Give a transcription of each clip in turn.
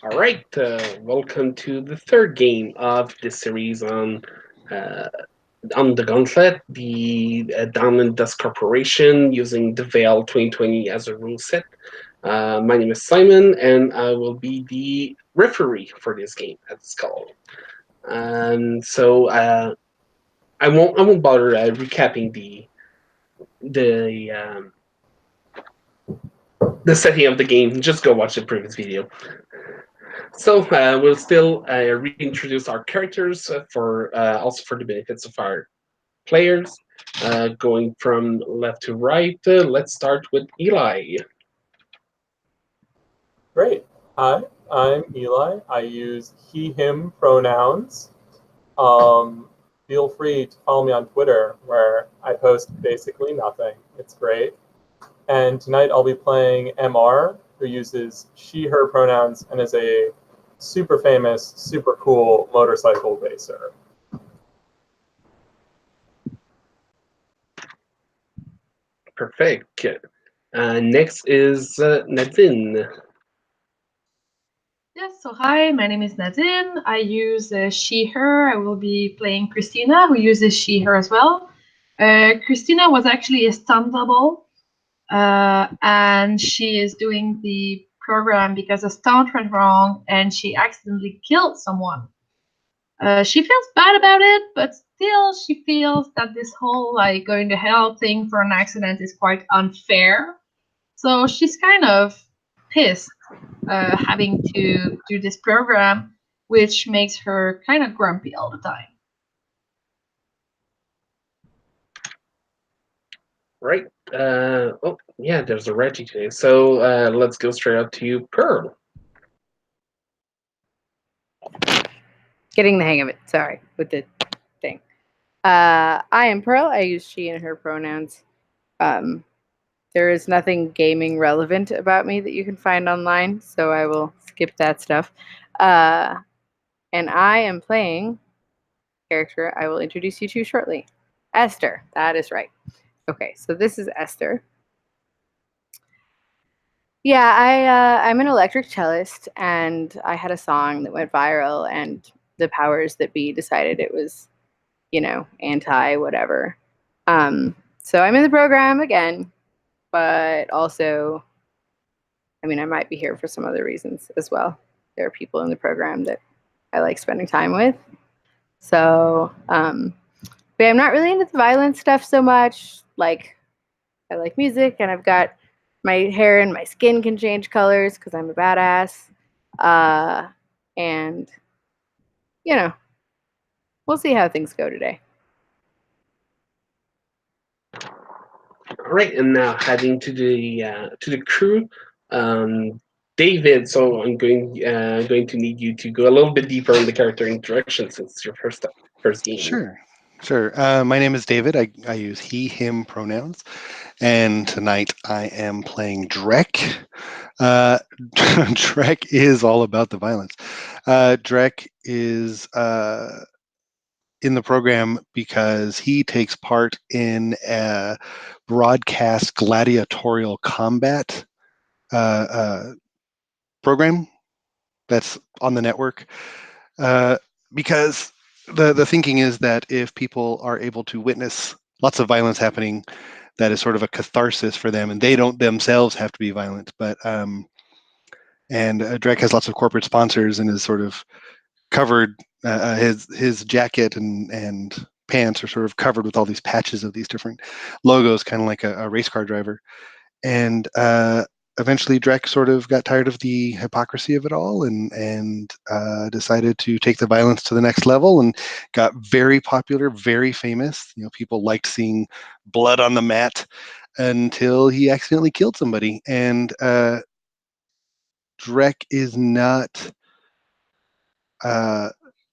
All right, welcome to the third game of this series uh, on the Gauntlet, the Dawn and Dusk Corporation using the Veil 2020 as a rule set. My name is Simon, and I will be the referee for this game, as it's called. And so I won't bother recapping the um, the setting of the game. Just go watch the previous video. So we'll still reintroduce our characters for also for the benefits of our players. Going from left to right, let's start with Eli. Great. Hi, I'm Eli. I use he, him pronouns. Um, Feel free to follow me on Twitter, where I post basically nothing. It's great. And tonight I'll be playing MR, who uses she, her pronouns and is a super famous, super cool motorcycle racer. Perfect. Next is Nadine. Yes, so hi, my name is Nadine. I use she, her. I will be playing Christina, who uses she, her as well. Christina was actually a stunt double, and she is doing the program because a stunt went wrong and she accidentally killed someone. She feels bad about it, but still, she feels that this whole like going to hell thing for an accident is quite unfair. So she's kind of pissed having to do this program, which makes her kind of grumpy all the time. Right. Oh, yeah, there's a Reggie today. So let's go straight up to you, Pearl. Getting the hang of it. Sorry, with the thing. I am Pearl. I use she and her pronouns. There is nothing gaming relevant about me that you can find online, so I will skip that stuff. And I am playing character I will introduce you to shortly. Esther. That is right. Okay, so this is Esther. Yeah, I'm an electric cellist, and I had a song that went viral, and the powers that be decided it was, anti whatever. So I'm in the program again, but also, I might be here for some other reasons as well. There are people in the program that I like spending time with. So, but I'm not really into the violent stuff so much. Like, I like music, and I've got my hair and my skin can change colors because I'm a badass. And, we'll see how things go today. All right, and now heading to the crew, David. So I'm going to need you to go a little bit deeper on the character introduction since it's your first game. Sure. My name is David. I use he, him pronouns. And tonight I am playing Drek. Drek is all about the violence. Drek is in the program because he takes part in a broadcast gladiatorial combat program that's on the network. Because the thinking is that if people are able to witness lots of violence happening, that is sort of a catharsis for them, and they don't themselves have to be violent. But and Drek has lots of corporate sponsors and is sort of covered. His jacket and pants are sort of covered with all these patches of these different logos, kind of like a race car driver. And eventually Drek sort of got tired of the hypocrisy of it all and decided to take the violence to the next level and got very popular, very famous. People liked seeing blood on the mat until he accidentally killed somebody. And Drek is not...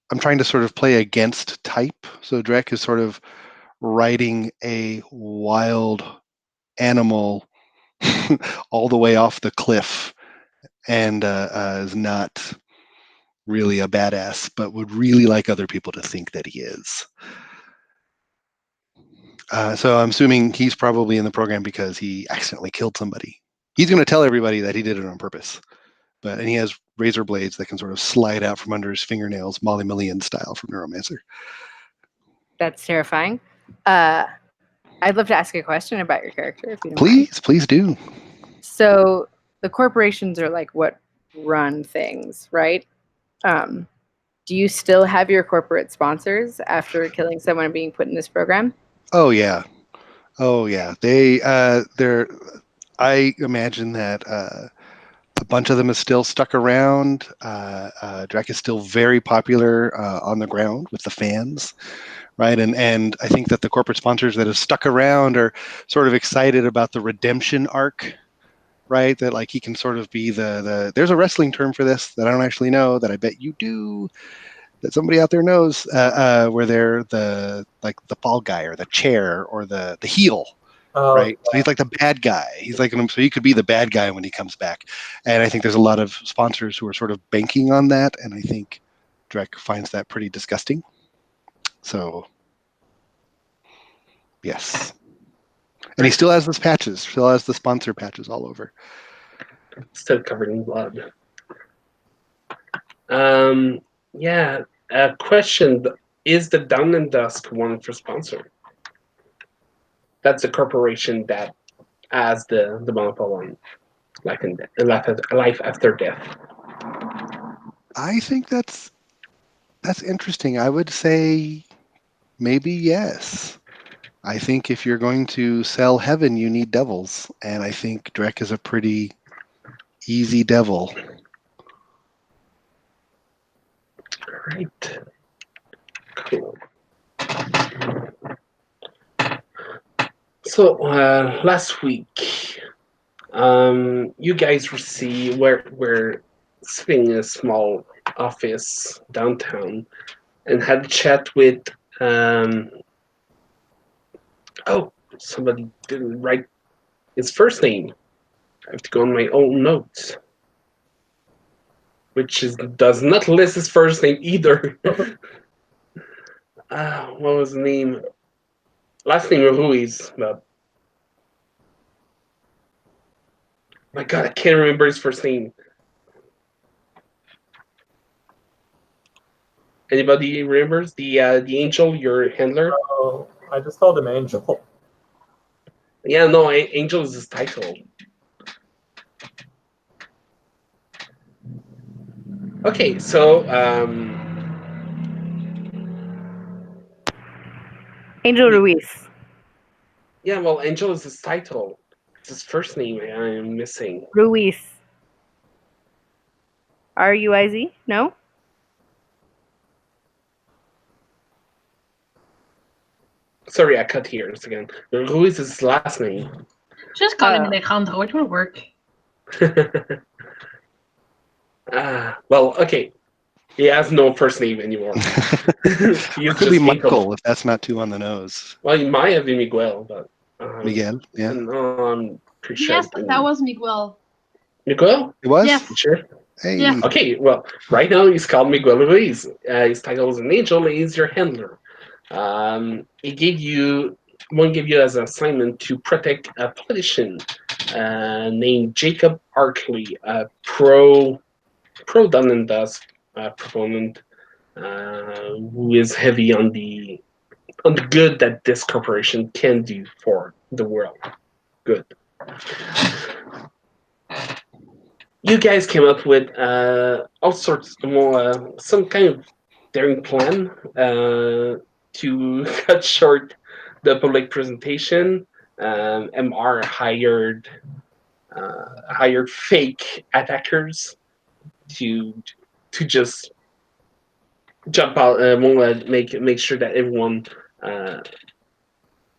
I'm trying to sort of play against type. So Drek is sort of riding a wild animal all the way off the cliff and is not really a badass, but would really like other people to think that he is. So I'm assuming he's probably in the program because he accidentally killed somebody. He's going to tell everybody that he did it on purpose, and he has razor blades that can sort of slide out from under his fingernails, Molly Million style from Neuromancer. That's terrifying. I'd love to ask a question about your character, if you don't mind. Please do. So the corporations are like what run things, right? Do you still have your corporate sponsors after killing someone and being put in this program? Oh yeah. They're. I imagine that a bunch of them is still stuck around. Drek is still very popular on the ground with the fans, right? And I think that the corporate sponsors that have stuck around are sort of excited about the redemption arc, right? That like he can sort of be the there's a wrestling term for this that I don't actually know that I bet you do, that somebody out there knows, where they're the fall guy or the chair or the heel. Right, so he's like the bad guy. He's like, so he could be the bad guy when he comes back. And I think there's a lot of sponsors who are sort of banking on that, and I think Drek finds that pretty disgusting. So, yes, and he still has those patches. Still has the sponsor patches all over. Still covered in blood. Yeah. Question: is the Dawn and Dusk one for sponsor? That's a corporation that has the monopoly on life after death. I think that's interesting. I would say maybe yes. I think if you're going to sell heaven, you need devils, and I think Drek is a pretty easy devil. Right. Cool. So last week, you guys were sitting in a small office downtown and had a chat with. Somebody didn't write his first name. I have to go on my own notes, which does not list his first name either. What was the name? Last name Ruiz, but my God, I can't remember his first name. Anybody remembers the angel, your handler? Oh, I just called him Angel. Yeah, no, Angel is his title. Okay, so Angel Ruiz. yeah, well, Angel is his title. It's his first name I'm missing. Ruiz. Ruiz? No? Sorry, I cut here again. Ruiz is his last name. Just call him Alejandro. It will work. Well, okay. He has no first name anymore. He could be Michael if that's not too on the nose. Well, he might have been Miguel, but Miguel, yeah. No, I'm pretty sure. Yes, that was Miguel. Miguel? It was? Yes. Sure. Hey. Yeah. Okay, well, right now he's called Miguel Ruiz. His title is an angel. He's your handler. He gave you as an assignment to protect a politician named Jacob Arkley, a pro Dawn and Dusk proponent, who is heavy on the good that this corporation can do for the world. Good. You guys came up with all sorts more some kind of daring plan to cut short the public presentation. MR hired fake attackers to just jump out, make sure that everyone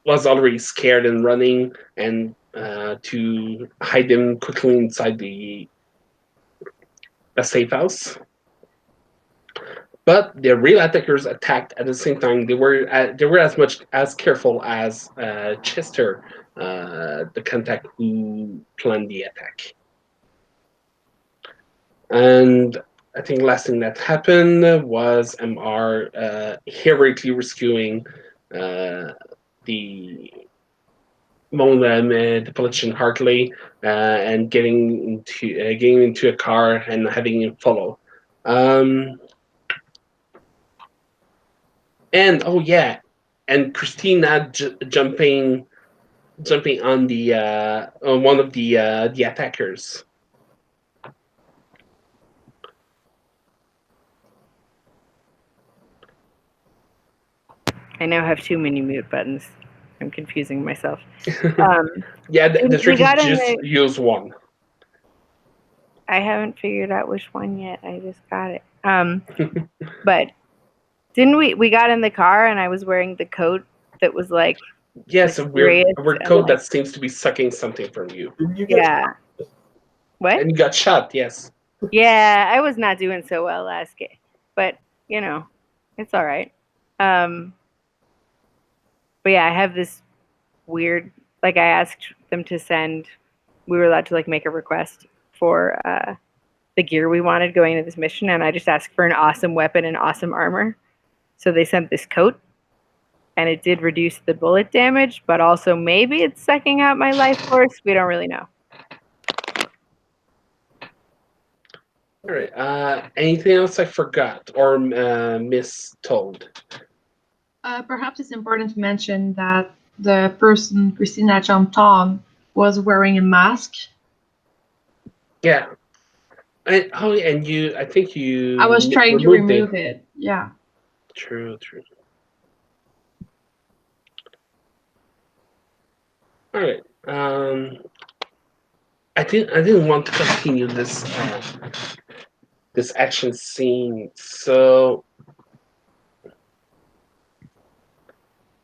was already scared and running, and to hide them quickly inside a safe house. But the real attackers attacked at the same time. They were as much as careful as Chester, the contact who planned the attack. And I think the last thing that happened was MR heroically rescuing the the politician Hartley, and getting into a car and having him follow. And oh yeah, and Christina jumping on the on one of the attackers. I now have too many mute buttons. I'm confusing myself. Yeah, the trick is got in just use one. I haven't figured out which one yet. I just got it. But didn't we got in the car and I was wearing the coat that was like Yes, mysterious a weird and, coat like, that seems to be sucking something from you. Didn't you get yeah. What? And you got shot, yes. Yeah, I was not doing so well last game, but you know, it's all right. But yeah, I have this weird. Like, I asked them to send. We were allowed to like make a request for the gear we wanted going into this mission, and I just asked for an awesome weapon and awesome armor. So they sent this coat, and it did reduce the bullet damage, but also maybe it's sucking out my life force. We don't really know. All right. Anything else I forgot or mistold? Perhaps it's important to mention that the person Christina jumped on was wearing a mask. Yeah. And you, I think you. I was trying to removed remove it. Yeah. True. All right. I didn't want to continue this this action scene. So,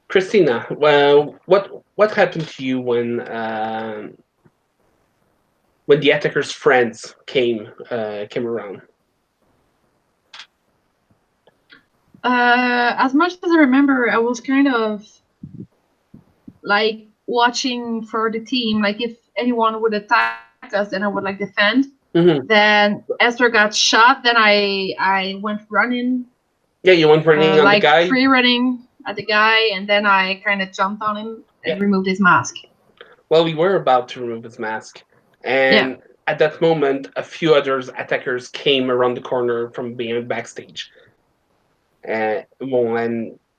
Christina, well, what happened to you when the attacker's friends came around? As much as I remember, I was kind of like watching for the team. Like, if anyone would attack us, then I would like defend. Mm-hmm. Then Esther got shot. Then I went running. Yeah, you went running on like the guy. free running at the guy, and then I kind of jumped on him and removed his mask. Well, we were about to remove his mask, and at that moment, a few other attackers came around the corner from behind backstage, and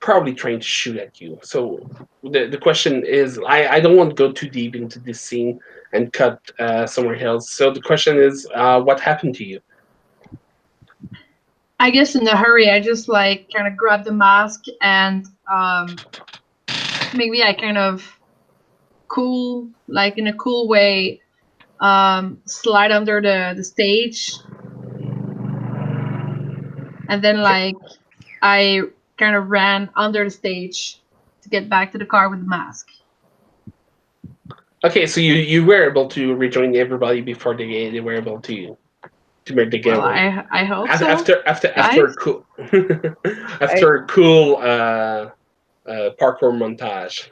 probably trying to shoot at you. So the question is, I don't want to go too deep into this scene and cut somewhere else. So the question is, what happened to you? I guess in a hurry, I just like kind of grabbed the mask and maybe I kind of in a cool way, slide under the stage, and then like I kind of ran under the stage to get back to the car with the mask. Okay, so you were able to rejoin everybody before they were able to make the Well, getaway. I hope so. After cool cool parkour montage.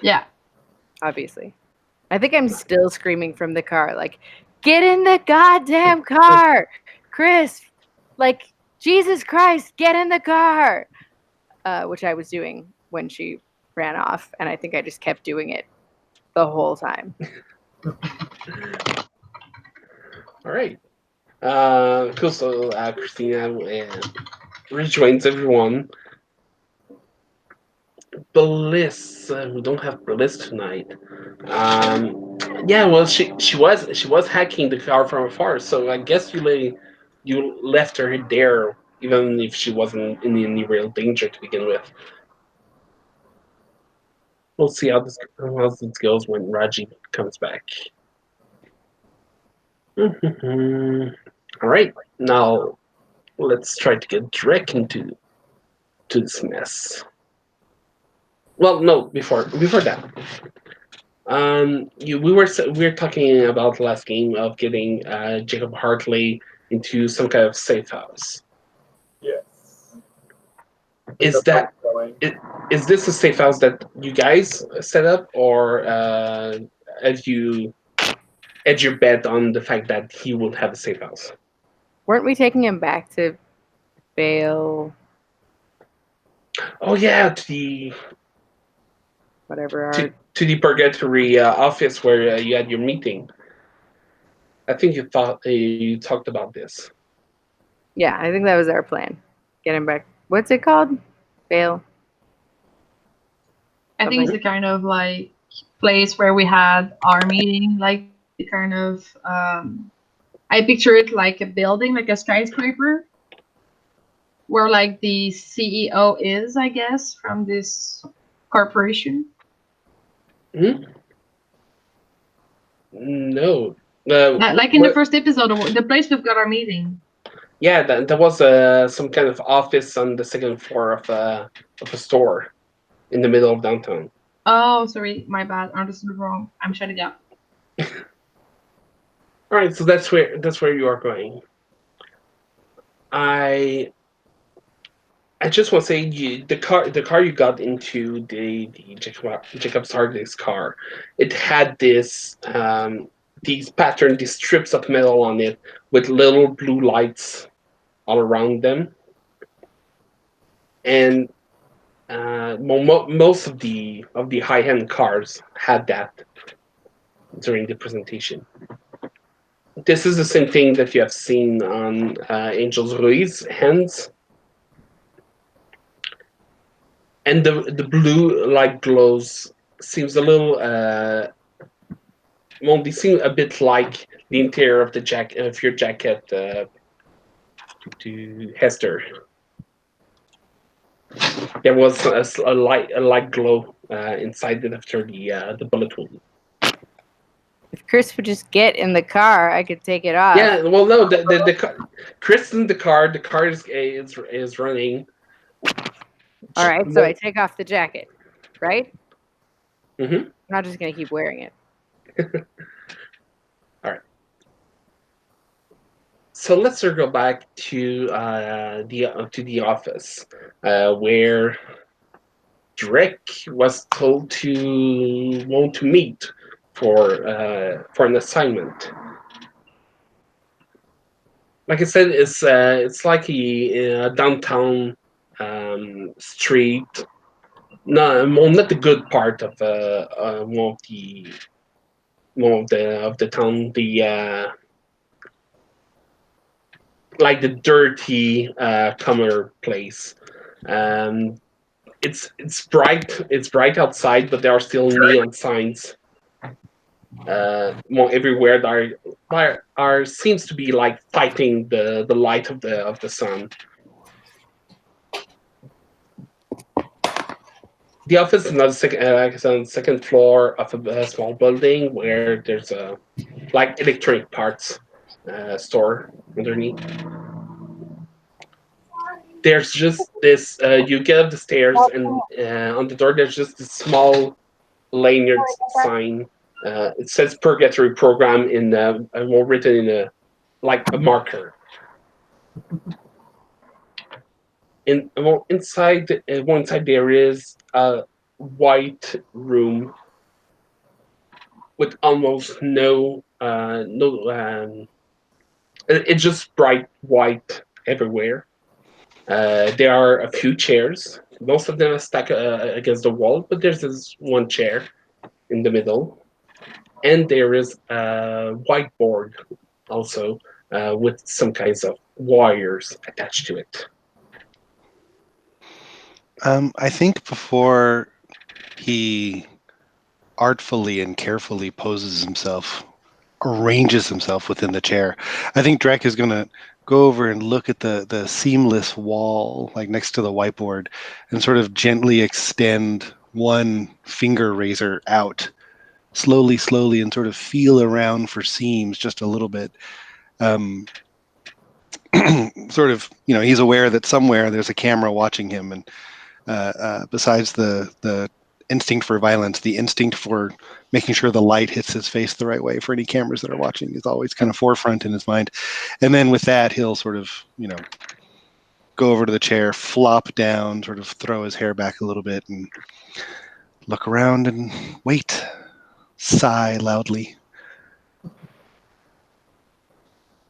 Yeah. Obviously. I think I'm still screaming from the car, like, get in the goddamn car! Chris! Like, Jesus Christ, get in the car! Which I was doing when she ran off, and I think I just kept doing it the whole time. All right. Cool. So Christina rejoins everyone. Bliss. We don't have Bliss tonight. Yeah. Well, she was hacking the car from afar. So I guess you left her there, even if she wasn't in any real danger to begin with. We'll see how this goes when Raji comes back. All right. Now let's try to get Drek into this mess. Well, no, before that, we were talking about the last game of getting Jacob Hartley into some kind of safe house. Yes. Is this a safe house that you guys set up, or have you edged your bet on the fact that he would have a safe house? Weren't we taking him back to Bale? Oh yeah, to the whatever to to the purgatory office where you had your meeting. I think you talked about this. Yeah, I think that was our plan. Get him back. What's it called? Fail. I think it's the kind of like place where we had our meeting, like the kind of I picture it like a building, like a skyscraper, where like the CEO is, I guess, from this corporation. Hmm? No. Like in the first episode, the place we've got our meeting. Yeah, there was some kind of office on the second floor of a store in the middle of downtown. Oh, sorry, my bad. I understood wrong. I'm shutting up. All right, so that's where you are going. I just want to say the car you got into, the Jacob Sargent's car, it had these these strips of metal on it with little blue lights all around them, and most of the high end cars had that during the presentation. This is the same thing that you have seen on Angel's Ruiz hands. And the blue light glows seems a little well, they seem a bit like the interior of your jacket to Hester. There was a light glow inside it after the bullet wound. If Chris would just get in the car, I could take it off. Yeah, well, no, Chris in the car. The car is running. All right, so I take off the jacket, right? Mm-hmm. I'm not just gonna keep wearing it. All right. So let's circle back to the office where Drake was told to want to meet for an assignment. Like I said, it's like a downtown street. No, well, not the good part of one of the town. The like the dirty comer place. It's bright outside, but there are still neon signs everywhere that are seems to be like fighting the light of the sun. The office is on the second floor of a small building where there's a like electronic parts store underneath. There's just this. You get up the stairs, and on the door there's just this small lanyard sign. It says "Purgatory Program" in written in a marker. Inside there is a white room with almost it's just bright white everywhere. There are a few chairs. Most of them are stacked against the wall, but there's this one chair in the middle, and there is a whiteboard also with some kinds of wires attached to it. I think before he artfully and carefully poses himself, arranges himself within the chair, I think Drek is going to go over and look at the seamless wall, like next to the whiteboard, and sort of gently extend one finger razor out, slowly, and sort of feel around for seams just a little bit. Sort of, he's aware that somewhere there's a camera watching him, and besides the instinct for violence, the instinct for making sure the light hits his face the right way for any cameras that are watching is always kind of forefront in his mind. And then with that, he'll sort of, go over to the chair, flop down, sort of throw his hair back a little bit, and look around and wait, sigh loudly.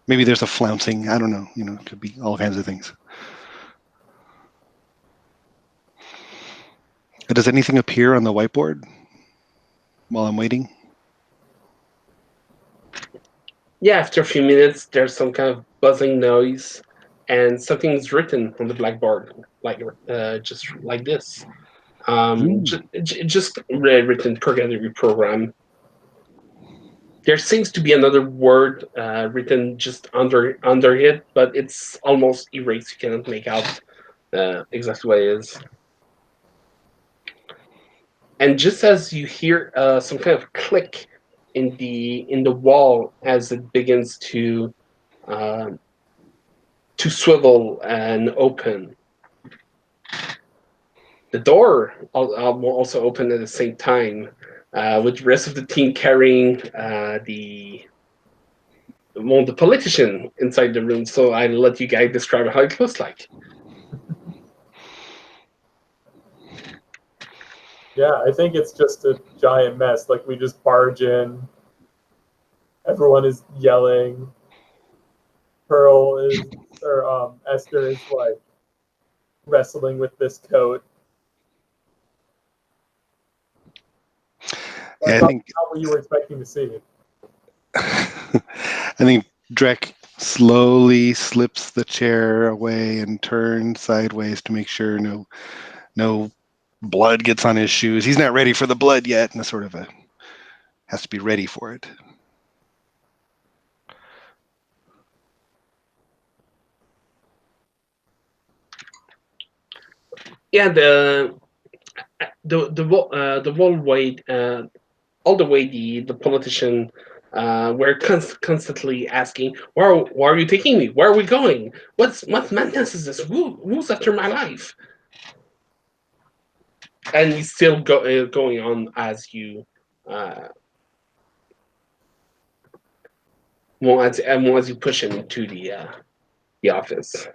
Maybe there's a flouncing. I don't know. It could be all kinds of things. Does anything appear on the whiteboard? while I'm waiting? Yeah, after a few minutes, there's some kind of buzzing noise, and something's written on the blackboard, like just like this. Just written purgatory program. There seems to be another word written just under it, but it's almost erased. You cannot make out exactly what it is. And just as you hear some kind of click in the wall as it begins to swivel and open, the door will also open at the same time, with the rest of the team carrying the politician inside the room. So I let you guys describe how it looks like. Yeah, I think it's just a giant mess. Like, we just barge in. Everyone is yelling. Esther is like wrestling with this coat. Yeah, That's not what you were expecting to see. I think Drek slowly slips the chair away and turns sideways to make sure no blood gets on his shoes. He's not ready for the blood yet, and has to be ready for it. Yeah, the whole way, all the way the politician were constantly asking, where are you taking me? Where are we going? What madness is this? Who's after my life? And he's still going on as you as you push him into the office.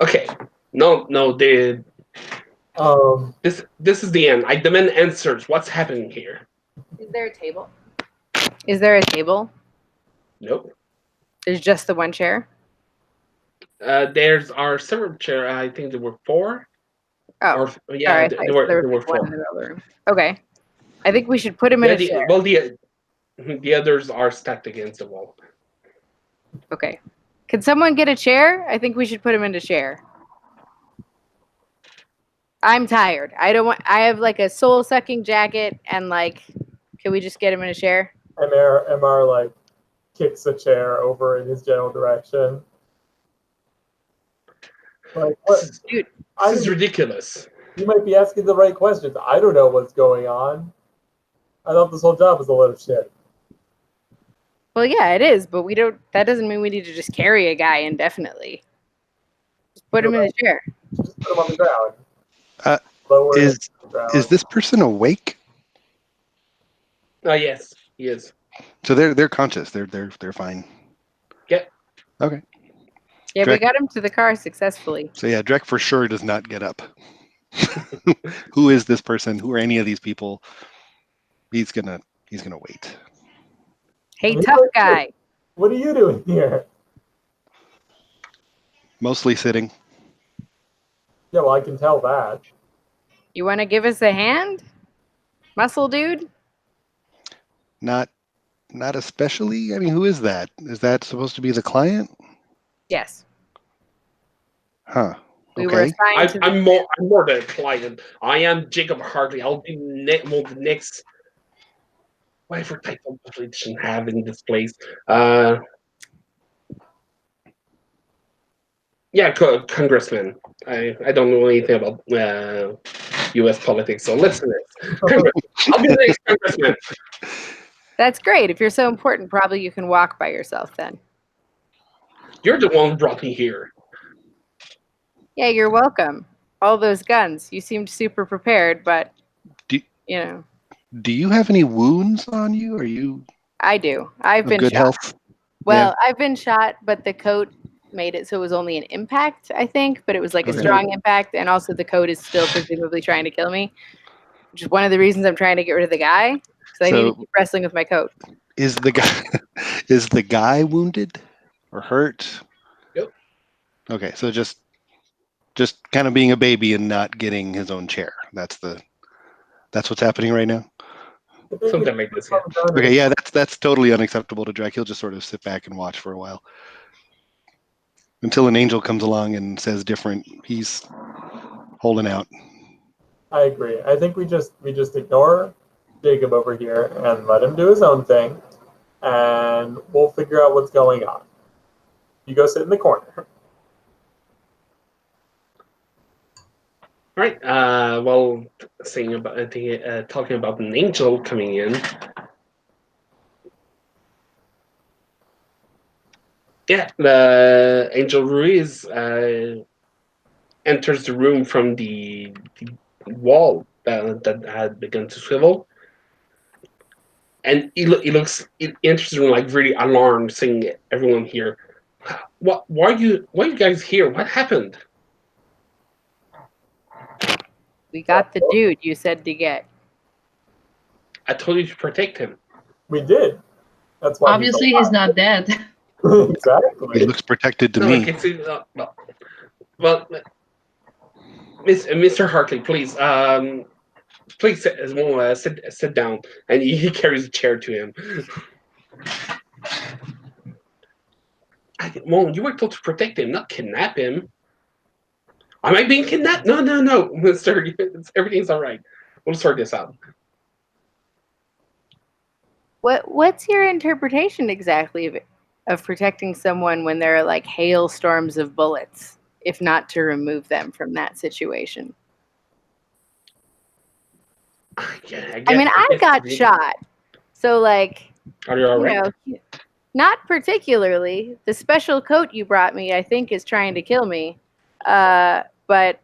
Okay, no, this is the end. I demand answers. What's happening here? Is there a table? Is there a table? Nope. There's just the one chair? There's our several chair. I think there were 4. Oh, yeah, sorry, there were 4. One in the middle of the room. Okay, I think we should put him in a chair. Well, the others are stacked against the wall. Okay, can someone get a chair? I think we should put him in a chair. I'm tired. I have like a soul-sucking jacket, and like, can we just get him in a chair? MR like kicks a chair over in his general direction. Like, what? Dude, this is ridiculous. You might be asking the right questions. I don't know what's going on. I thought this whole job was a load of shit. Well, yeah, it is, but we don't. That doesn't mean we need to just carry a guy indefinitely. Just put him in a chair. Just put him on the ground. Is this person awake? Yes, he is. So they're conscious. They're fine. Yeah. Okay. Yeah, Drek, we got him to the car successfully. So yeah, Drek for sure does not get up. Who is this person? Who are any of these people? He's gonna wait. Hey, tough guy. What are you doing here? Mostly sitting. Yeah, well, I can tell that. You want to give us a hand, muscle dude? Not especially. I mean, who is that? Is that supposed to be the client? Yes. Huh. We were assigned to. I'm more than a client. I am Jacob Hartley. I'll be the next. Whatever title position have in this place. Yeah, congressman. I don't know anything about U.S. politics, so let's do this. I'll be the next congressman. That's great. If you're so important, probably you can walk by yourself then. You're the one who brought me here. Yeah, you're welcome. All those guns. You seemed super prepared, but you know. Do you have any wounds on you? Are you? I do. I've been good shot. Health? Well, yeah. I've been shot, but the coat made it so it was only an impact, I think, but it was like a strong impact, and also the coat is still presumably trying to kill me, which is one of the reasons I'm trying to get rid of the guy, because I need to keep wrestling with my coat. Is the guy wounded or hurt? Yep. Okay, so just just kind of being a baby and not getting his own chair. That's what's happening right now. Something like this, yeah. Okay, yeah, that's totally unacceptable to Drek. He'll just sort of sit back and watch for a while until an angel comes along and says different. He's holding out. I agree. I think we just ignore Jacob over here and let him do his own thing, and we'll figure out what's going on. You go sit in the corner. All right. Well, saying about talking about an angel coming in. Yeah, the angel Ruiz enters the room from the wall that had begun to swivel, and he enters the room like really alarmed, saying, "Everyone here, what? Why are you guys here? What happened?" We got the dude you said to get. I told you to protect him. We did. That's why. Obviously, he's not dead. Exactly. He looks protected to No, me. okay, so, well, Mr. Hartley, please, please sit down. And he carries a chair to him. Well, you were told to protect him, not kidnap him. Am I being kidnapped? No, Mister. Everything's all right. We'll sort this out. What's your interpretation exactly of protecting someone when there are like hailstorms of bullets, if not to remove them from that situation? Yeah, I mean, I got shot, so like, are you all right? Not particularly. The special coat you brought me, I think, is trying to kill me. But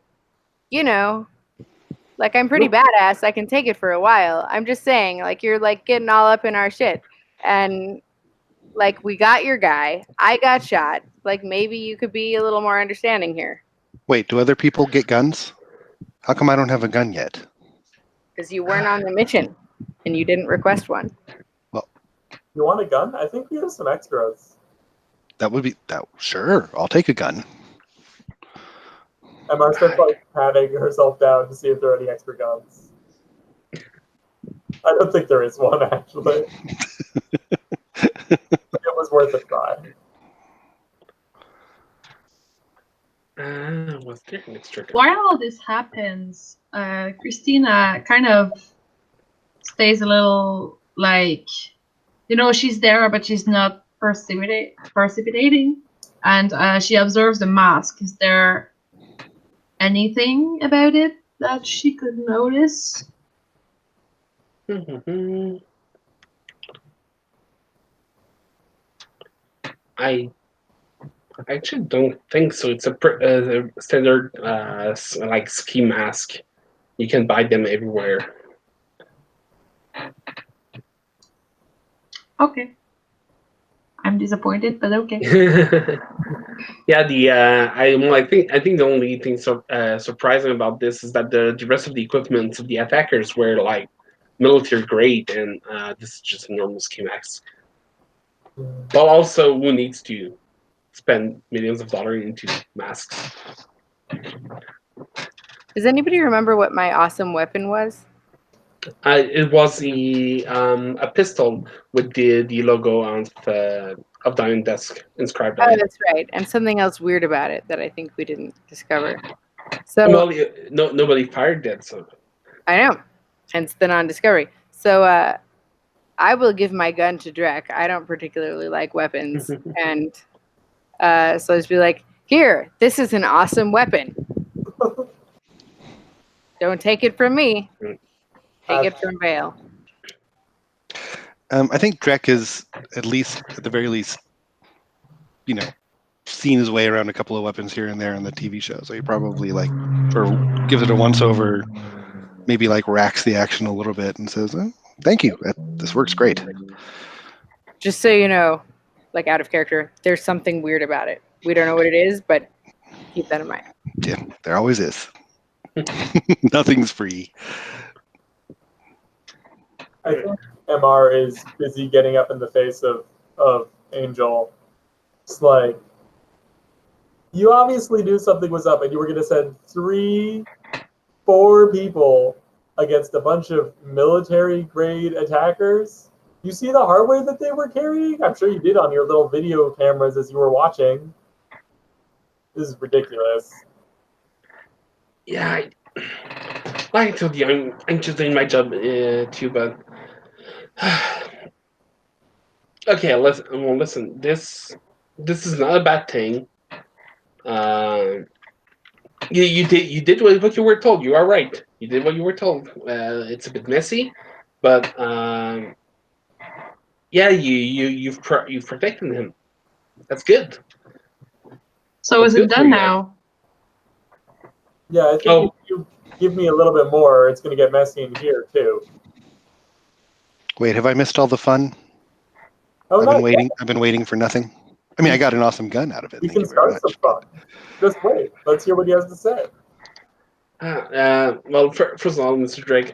like I'm pretty badass. I can take it for a while. I'm just saying, like you're like getting all up in our shit, and like we got your guy. I got shot. Like maybe you could be a little more understanding here. Wait, do other people get guns? How come I don't have a gun yet? Because you weren't on the mission, and you didn't request one. Well, you want a gun? I think we have some extras. That would be that. Sure, I'll take a gun. Emma starts like patting herself down to see if there are any extra guns. I don't think there is one actually. It was worth a try. Was there an extra? While all this happens, Christina kind of stays a little like, she's there, but she's not precipitating. And she observes the mask. Is there anything about it that she could notice? I actually don't think so. It's a standard like ski mask. You can buy them everywhere. Okay. I'm disappointed, but okay. Yeah, I think the only thing surprising about this is that the rest of the equipment of the attackers were like military grade, and this is just a normal ski mask. But also, who needs to spend millions of dollars into masks? Does anybody remember what my awesome weapon was? It was a pistol with the logo of Dawn and Dusk inscribed on Oh, it. that's right. And something else weird about it that I think we didn't discover. So Well, nobody fired that, so I know, hence the non-discovery. So I will give my gun to Drek. I don't particularly like weapons, and so I'll just be like, "Here, this is an awesome weapon. Don't take it from me. Take it from Vale." I think Drek is at the very least, seen his way around a couple of weapons here and there on the TV show. So he probably like sort of gives it a once over, maybe like racks the action a little bit and says, oh, "Thank you. This works great." Just so you know, like out of character, there's something weird about it. We don't know what it is, but keep that in mind. Yeah, there always is. Nothing's free. I think MR is busy getting up in the face of Angel. It's like, You obviously knew something was up, and you were going to send 4 people against a bunch of military-grade attackers. You see the hardware that they were carrying? I'm sure you did on your little video cameras as you were watching. This is ridiculous. Yeah, like I told you, I'm just doing my job too, but okay. Listen. This is not a bad thing. You did what you were told. You are right. You did what you were told. It's a bit messy, but yeah, you've protected him. That's good. So That's is it good for done you. now? Yeah, I think Oh. if you give me a little bit more, it's going to get messy in here, too. Wait, have I missed all the fun? Oh, I've no, been waiting. I've been waiting for nothing. I mean, I got an awesome gun out of it. we Thank can you very start much. some fun. Just wait. Let's hear what he has to say. Well, first of all, Mr. Drake,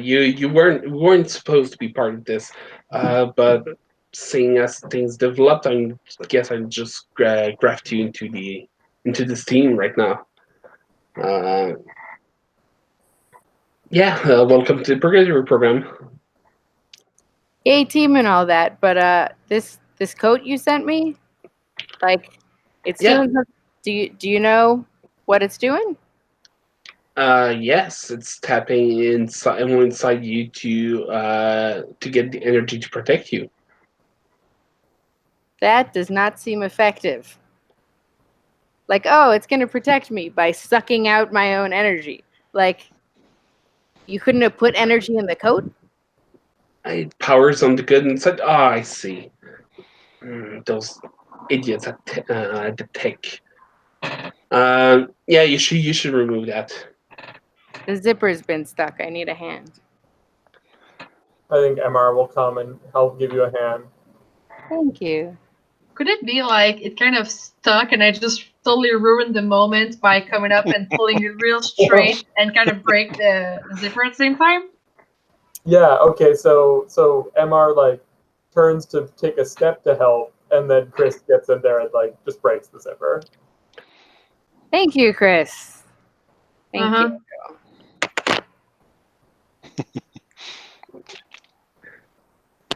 you weren't supposed to be part of this, but seeing as things developed, I guess I just grafted you into this team right now. Yeah, welcome to the Brigadier program. Yay, team and all that, but this coat you sent me, like, it's Yeah. doing. Do you know what it's doing? Yes, it's tapping inside you to get the energy to protect you. That does not seem effective. Like, oh, it's going to protect me by sucking out my own energy. Like, you couldn't have put energy in the coat? It powers on the good inside. Oh, I see. Those idiots at the tech. Yeah, you should remove that. The zipper's been stuck. I need a hand. I think MR will come and help give you a hand. Thank you. Could it be like it kind of stuck and I just totally ruined the moment by coming up and pulling it real straight and kind of break the zipper at the same time? Yeah, okay, so MR, like, turns to take a step to help, and then Chris gets in there and, like, just breaks the zipper. Thank you, Chris. Thank Uh-huh. you.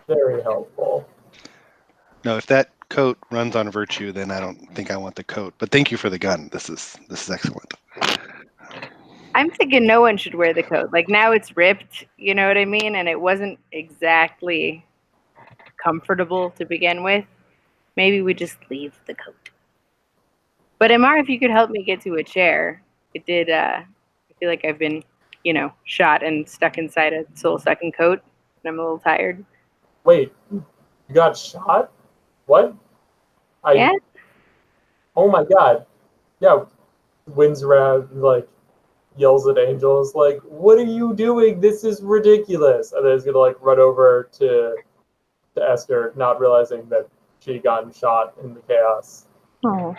Very helpful. No, if that coat runs on virtue, then I don't think I want the coat. But thank you for the gun. This is excellent. I'm thinking no one should wear the coat. Like, now it's ripped, you know what I mean? And it wasn't exactly comfortable to begin with. Maybe we just leave the coat. But MR, if you could help me get to a chair. It did, I feel like I've been, shot and stuck inside a soul-sucking coat, and I'm a little tired. Wait, you got shot? What? Yeah? Oh my god. Yeah, wins around, like, yells at Angels, like, what are you doing? This is ridiculous. And then he's gonna, like, run over to Esther, not realizing that she gotten shot in the chaos. Oh.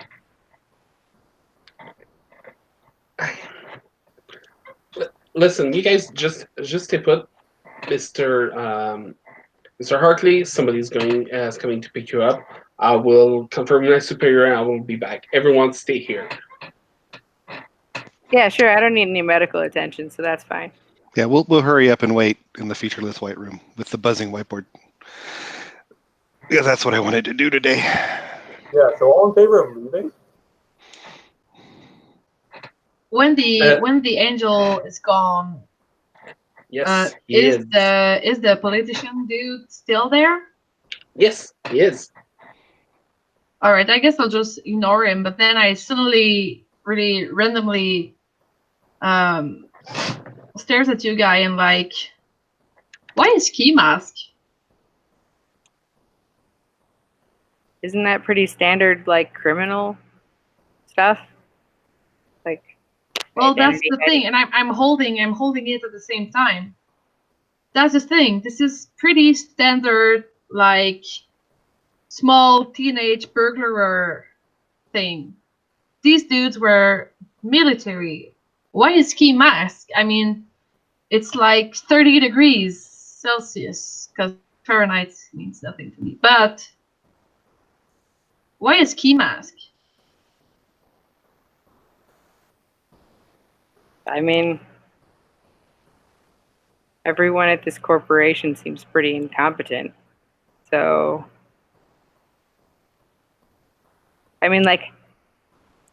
Listen, you guys just stay put, Mr. Hartley. Somebody's coming to pick you up. I will confirm my superior and I will be back. Everyone stay here. Yeah, sure. I don't need any medical attention, so that's fine. Yeah, we'll hurry up and wait in the featureless white room with the buzzing whiteboard. Yeah, that's what I wanted to do today. Yeah, so all in favor of leaving? When the angel is gone, Yes, he is is. the politician dude still there? Yes, he is. All right, I guess I'll just ignore him. But then I suddenly, really randomly, stares at you guy and like, why is Key Mask? Isn't that pretty standard, like, criminal stuff? Like, Well, that's the thing, and I'm holding it at the same time. That's the thing. This is pretty standard, like, small teenage burglar thing. These dudes were military. Why is Key Mask? I mean, it's like 30 degrees Celsius, because Fahrenheit means nothing to me. But why is Key Mask? I mean, everyone at this corporation seems pretty incompetent. So, I mean, like,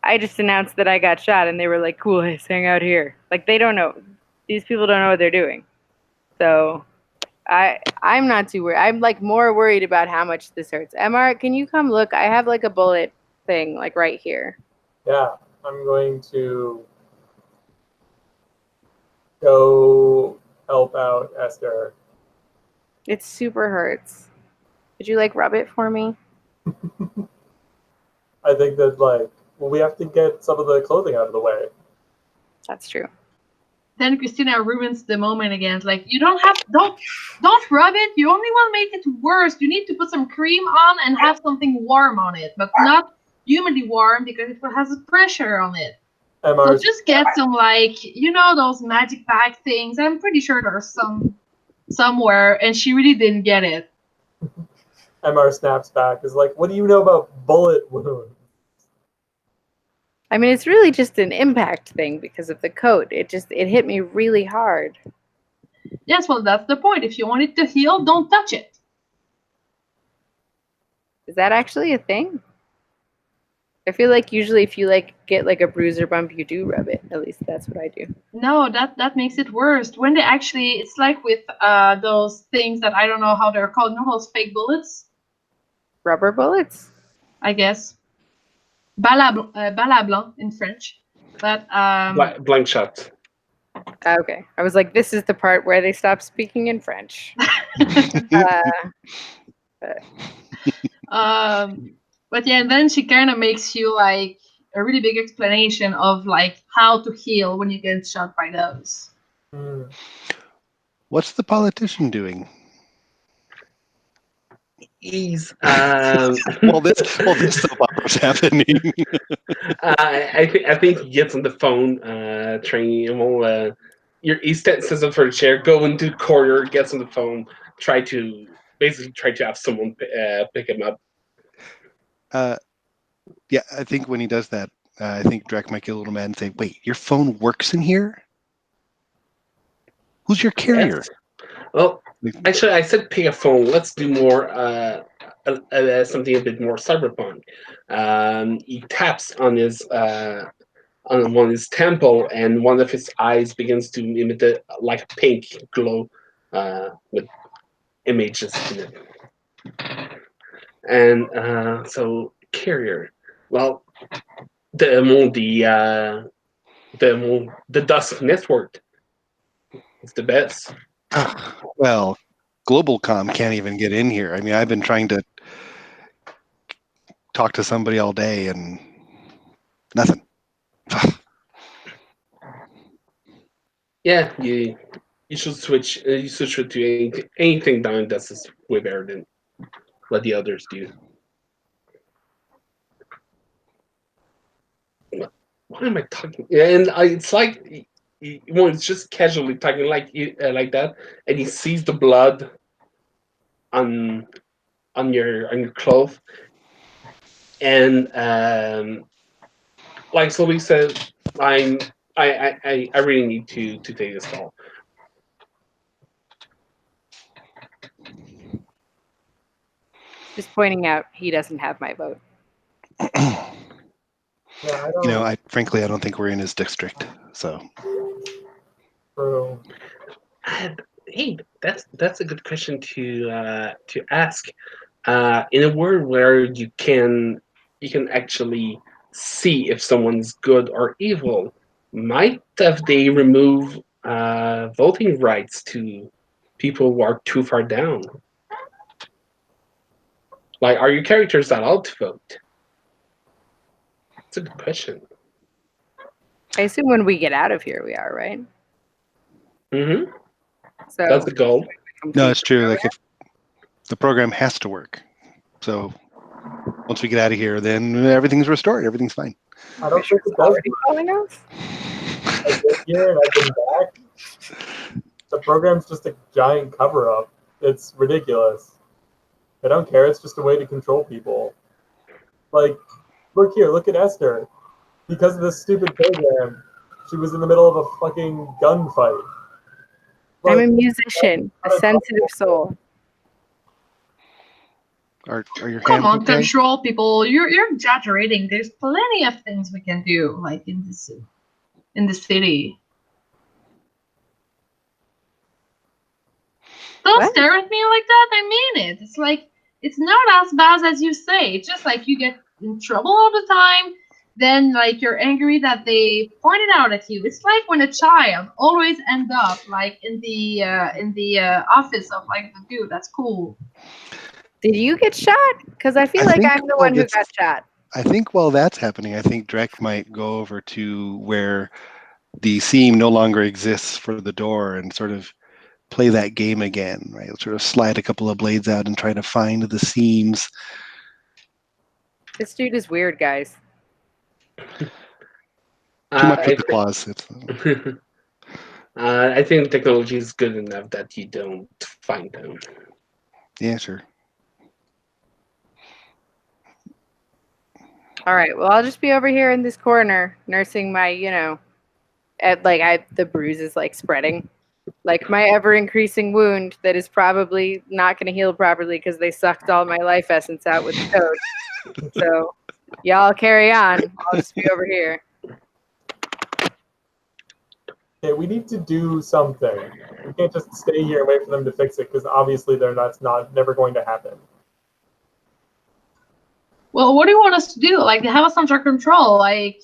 I just announced that I got shot, and they were like, "Cool, let's hang out here." Like, they don't know. These people don't know what they're doing. So, I'm not too worried. I'm like more worried about how much this hurts. MR, can you come look? I have like a bullet thing like right here. Yeah, I'm going to go help out Esther. It super hurts. Could you like rub it for me? I think that we have to get some of the clothing out of the way. That's true. Then Christina ruins the moment again. It's like, you don't rub it. You only want to make it worse. You need to put some cream on and have something warm on it, but not humidly warm because it has a pressure on it. So MR's, just get some those magic bag things. I'm pretty sure there's some somewhere, and she really didn't get it. MR snaps back, is like, what do you know about bullet wounds? I mean, it's really just an impact thing because of the coat. It hit me really hard. Yes, well, that's the point. If you want it to heal, don't touch it. Is that actually a thing? I feel like usually if you like get like a bruise or bump, you do rub it. At least that's what I do. No, that makes it worse. When they actually, it's like with those things that I don't know how they're called. You know those fake bullets? Rubber bullets? I guess. Bala blanc in French. But Blank shot. Okay. I was like, this is the part where they stop speaking in French. But yeah, and then she kind of makes you like a really big explanation of like how to heal when you get shot by those. What's the politician doing? He's Well, this soap opera's happening. I think he gets on the phone, training him. He sits up for a chair, go into the corridor, gets on the phone, try to have someone pick him up. Yeah, I think when he does that, I think Drac might get a little mad and say, "Wait, your phone works in here? Who's your carrier?" Yes. Well, actually, I said pick a phone. Let's do more something a bit more cyberpunk. He taps on one of his temple, and one of his eyes begins to emit like a pink glow with images in it. And so carrier, well, the Dusk network is the best. Well, GlobalCom can't even get in here. I mean, I've been trying to talk to somebody all day and nothing. Yeah, you should switch. You should switch to anything Dawn and Dusk is way better than what the others do. What am I talking? And it's like it's just casually talking like that, and he sees the blood on your cloth, and like Sylvie said, I really need to take this call. Just pointing out he doesn't have my vote. Yeah, frankly, I don't think we're in his district. So. True. Hey, that's a good question to ask. In a world where you can actually see if someone's good or evil, might have they remove voting rights to people who are too far down? Like, are your characters allowed to vote? That's a good question. I assume when we get out of here, we are, right? Mm-hmm. So That's the goal. No, it's true. Like, if the program has to work, so once we get out of here, then everything's restored. Everything's fine. I don't think it does. calling us? I've been here and I've been back. The program's just a giant cover-up. It's ridiculous. I don't care. It's just a way to control people. Like, look here. Look at Esther. Because of this stupid program, She was in the middle of a fucking gunfight. I'm a Like, musician, a sensitive soul. Are your Come hands on, okay? control people. You're exaggerating. There's plenty of things we can do, like in the city. Don't What? stare at me like that. I mean it. It's like it's not as bad as you say. It's just like you get in trouble all the time. Then like you're angry that they pointed out at you. It's like when a child always end up like in the office of like the dude. That's cool. Did you get shot? Because I feel I like think I'm the while one who that's- got shot. I think while that's happening, I think Drek might go over to where the seam no longer exists for the door and sort of play that game again, right? Sort of slide a couple of blades out and try to find the seams. This dude is weird, guys. Too much I with the claws. I think technology is good enough that you don't find them. Yeah, sure. All right. Well, I'll just be over here in this corner, nursing my, the bruise is like spreading, like my ever increasing wound that is probably not going to heal properly because they sucked all my life essence out with the code. So, y'all carry on. I'll just be over here. okay, we need to do something. We can't just stay here and wait for them to fix it because obviously that's not never going to happen. Well, what do you want us to do? Like, have us under control? Like,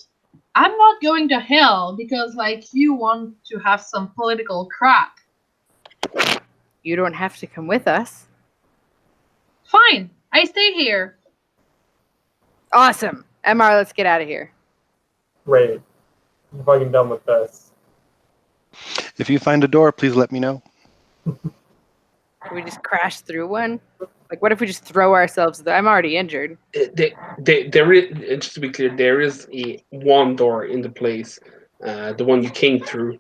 I'm not going to hell because, like, you want to have some political crap. You don't have to come with us. Fine, I stay here. Awesome. MR, let's get out of here. Great. I'm fucking done with this. If you find a door, please let me know. Can we just crash through one? Like, what if we just throw ourselves? I'm already injured. There is, just to be clear, there is one door in the place, the one you came through,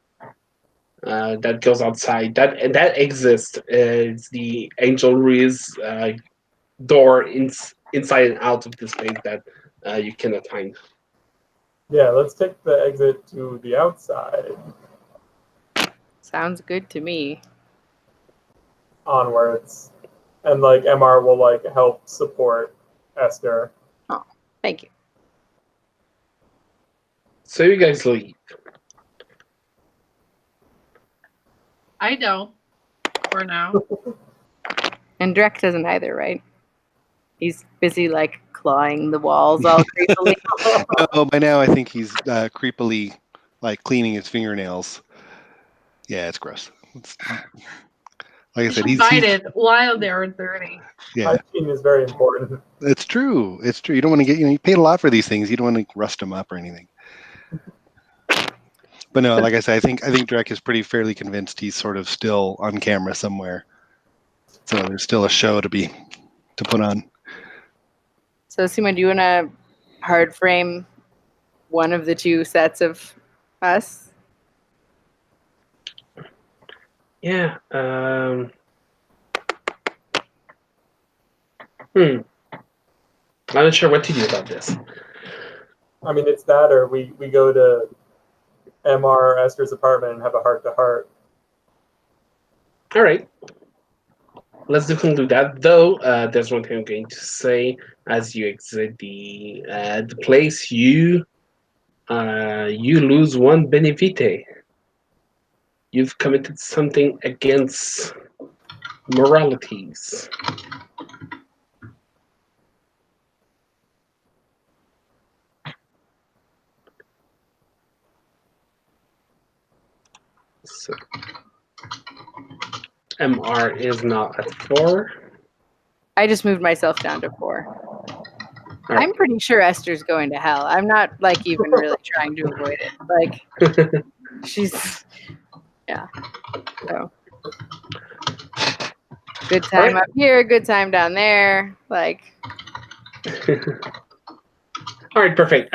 that goes outside. That exists. It's the Angel Ruiz door inside and out of this place that you cannot find. Yeah, let's take the exit to the outside. Sounds good to me. Onwards. And like MR will like help support Esther. Oh, thank you. So you guys leave. I don't. For now. And Drek doesn't either, right? He's busy like clawing the walls all creepily. No, by now I think he's creepily like cleaning his fingernails. Yeah, it's gross. Like I You said, should bite it while they're dirty. yeah, Hygiene is very important. it's true. It's true. You don't want to get, you paid a lot for these things. You don't want to rust them up or anything. But no, like I said, I think Drek is pretty fairly convinced he's sort of still on camera somewhere. So there's still a show to put on. So, Simon, do you want to hard frame one of the two sets of us? Yeah. I'm not sure what to do about this. I mean, it's that or we go to MR Esther's apartment and have a heart-to-heart. All right. Let's definitely do that. Though there's one thing I'm going to say: as you exit the place, you lose one benefite. You've committed something against moralities. So, MR is now at 4. I just moved myself down to 4. All I'm pretty sure Esther's going to hell. I'm not like even really trying to avoid it. Like she's, yeah. So good time up here, good time down there. Like. All right, perfect.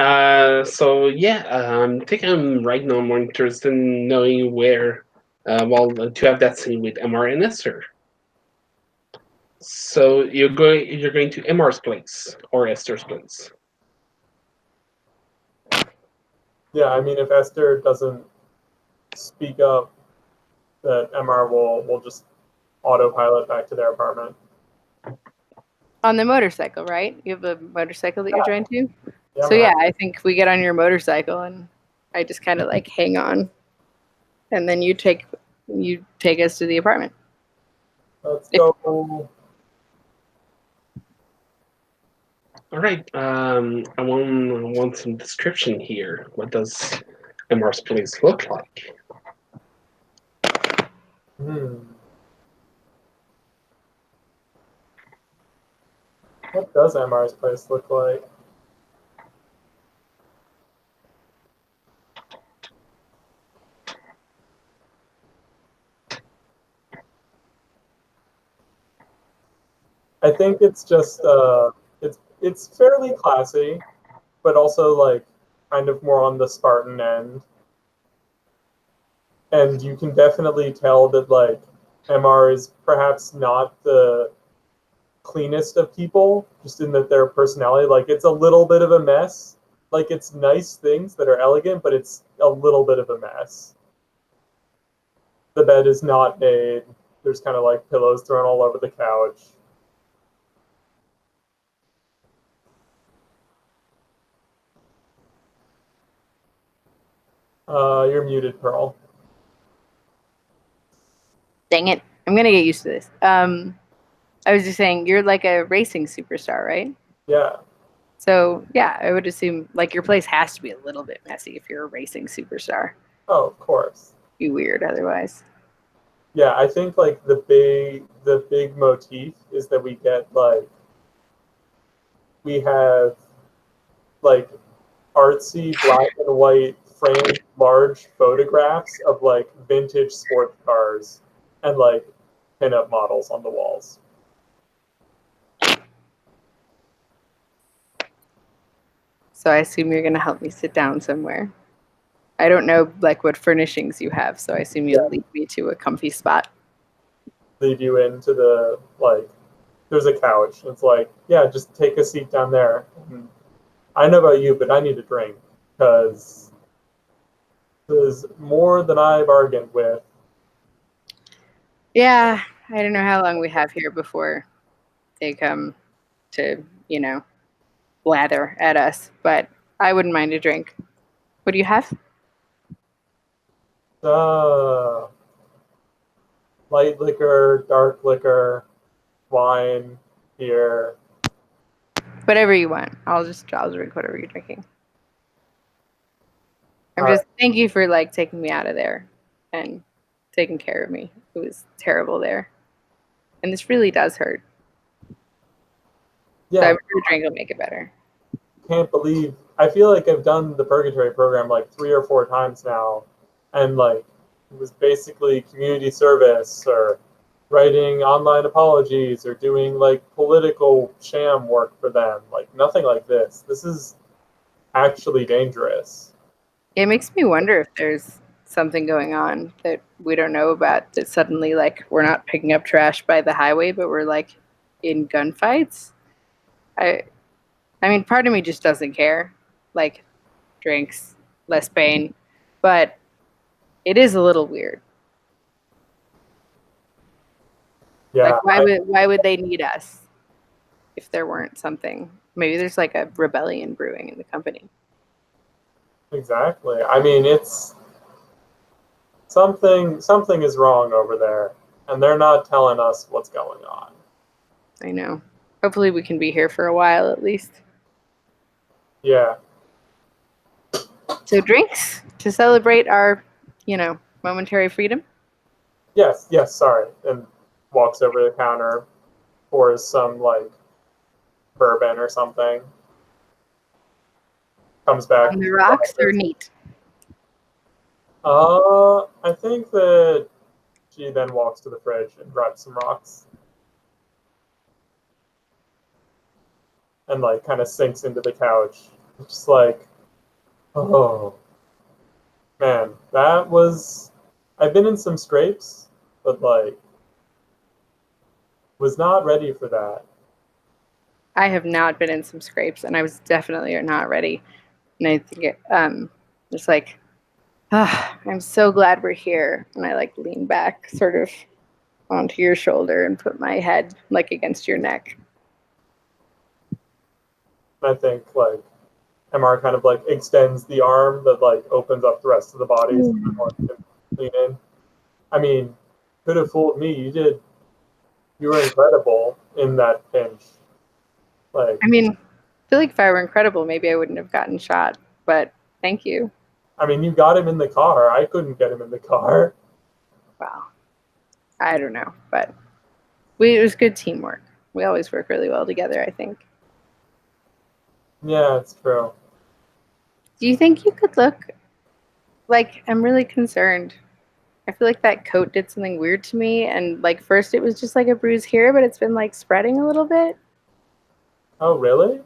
So yeah, I think I'm right now more interested in knowing where, to have that scene with MR and Esther. So you're going to MR's place or Esther's place. Yeah, I mean, if Esther doesn't speak up, that MR will just autopilot back to their apartment. On the motorcycle, right? You have a motorcycle that you're trying to? Yeah, So man. yeah, I think we get on your motorcycle and I just kind of like hang on, and then you take us to the apartment. Let's go. All right. I want some description here. What does MR's place look like? What does MR's place look like? I think it's just it's fairly classy, but also like kind of more on the Spartan end. And you can definitely tell that like MR is perhaps not the cleanest of people, just in that their personality, like it's a little bit of a mess. Like it's nice things that are elegant, but it's a little bit of a mess. The bed is not made. There's kind of like pillows thrown all over the couch. You're muted, Pearl. Dang it. I'm going to get used to this. I was just saying, you're like a racing superstar, right? Yeah. So, yeah, I would assume like your place has to be a little bit messy if you're a racing superstar. Oh, of course. Be weird otherwise. Yeah, I think like the big motif is that we have like artsy black and white framed large photographs of like vintage sports cars and like pinup models on the walls. So I assume you're going to help me sit down somewhere. I don't know like what furnishings you have, so I assume you'll lead me to a comfy spot. Lead you into the like there's a couch. It's like, yeah, just take a seat down there. And I know about you, but I need a drink because there's more than I bargained with. Yeah, I don't know how long we have here before they come to, blather at us, but I wouldn't mind a drink. What do you have? Light liquor, dark liquor, wine, beer. Whatever you want. I'll drink whatever you're drinking. Thank you for like taking me out of there and taking care of me. It was terrible there. And this really does hurt. Yeah. So I'm sure a drink will make it better. Can't believe I feel like I've done the Purgatory program like 3 or 4 times now, and like it was basically community service or writing online apologies or doing like political sham work for them. Like nothing like this. This is actually dangerous. It makes me wonder if there's something going on that we don't know about, that suddenly like we're not picking up trash by the highway, but we're like in gunfights. I mean, part of me just doesn't care. Like, drinks, less pain, but it is a little weird. Yeah. Like, why would they need us if there weren't something? Maybe there's like a rebellion brewing in the company. Exactly. I mean, it's something is wrong over there, and they're not telling us what's going on. I know. Hopefully we can be here for a while at least. Yeah. So drinks to celebrate our, momentary freedom? Yes, sorry. And walks over the counter, pours some like bourbon or something. Comes back. On the rocks or neat? I think that she then walks to the fridge and grabs some rocks. And like kind of sinks into the couch. Just like, oh man, that was I've been in some scrapes, but like was not ready for that. I have not been in some scrapes, and I was definitely not ready. And I think Just like, I'm so glad we're here. And I like lean back sort of onto your shoulder and put my head like against your neck. I think like MR kind of like extends the arm that like opens up the rest of the body so everyone can lean in. I mean, could have fooled me. You were incredible in that pinch. Like, I mean, I feel like if I were incredible, maybe I wouldn't have gotten shot, but thank you. I mean, you got him in the car. I couldn't get him in the car. Wow. I don't know, but it was good teamwork. We always work really well together, I think. Yeah, it's true. Do you think you could look like I'm really concerned? I feel like that coat did something weird to me, and like first it was just like a bruise here, but it's been like spreading a little bit. Oh, really?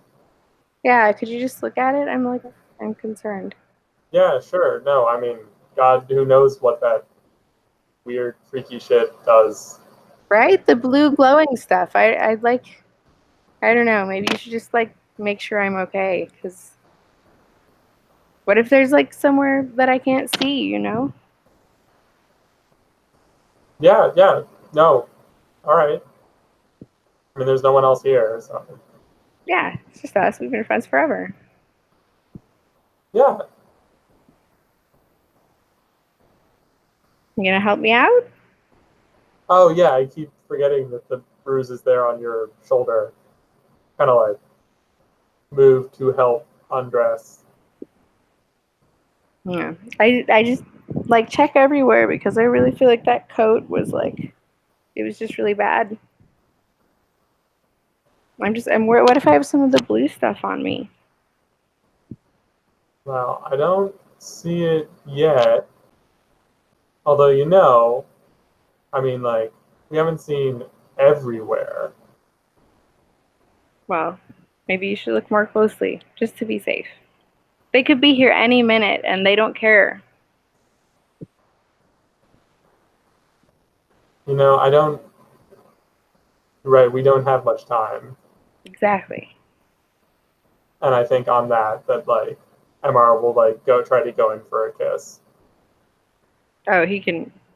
Yeah, could you just look at it? I'm concerned. Yeah, sure. No, I mean, God, who knows what that weird, freaky shit does. Right? The blue glowing stuff. I'd like, I don't know, maybe you should just like make sure I'm okay, because what if there's like somewhere that I can't see, you know? Yeah, no. All right. I mean, there's no one else here, so. Yeah, it's just us. We've been friends forever. Yeah, You gonna help me out? oh, yeah, I keep forgetting that the bruise is there on your shoulder. Kind of like move to help undress. Yeah. I just like check everywhere because I really feel like that coat was like, it was just really bad. I'm worried. What if I have some of the blue stuff on me? Well, I don't see it yet. Although, you know, I mean, like, we haven't seen everywhere. Well, maybe you should look more closely just to be safe. They could be here any minute and they don't care. You know, I don't. Right, we don't have much time. Exactly. And I think on that, like, MR will, like, go try to go in for a kiss. Oh,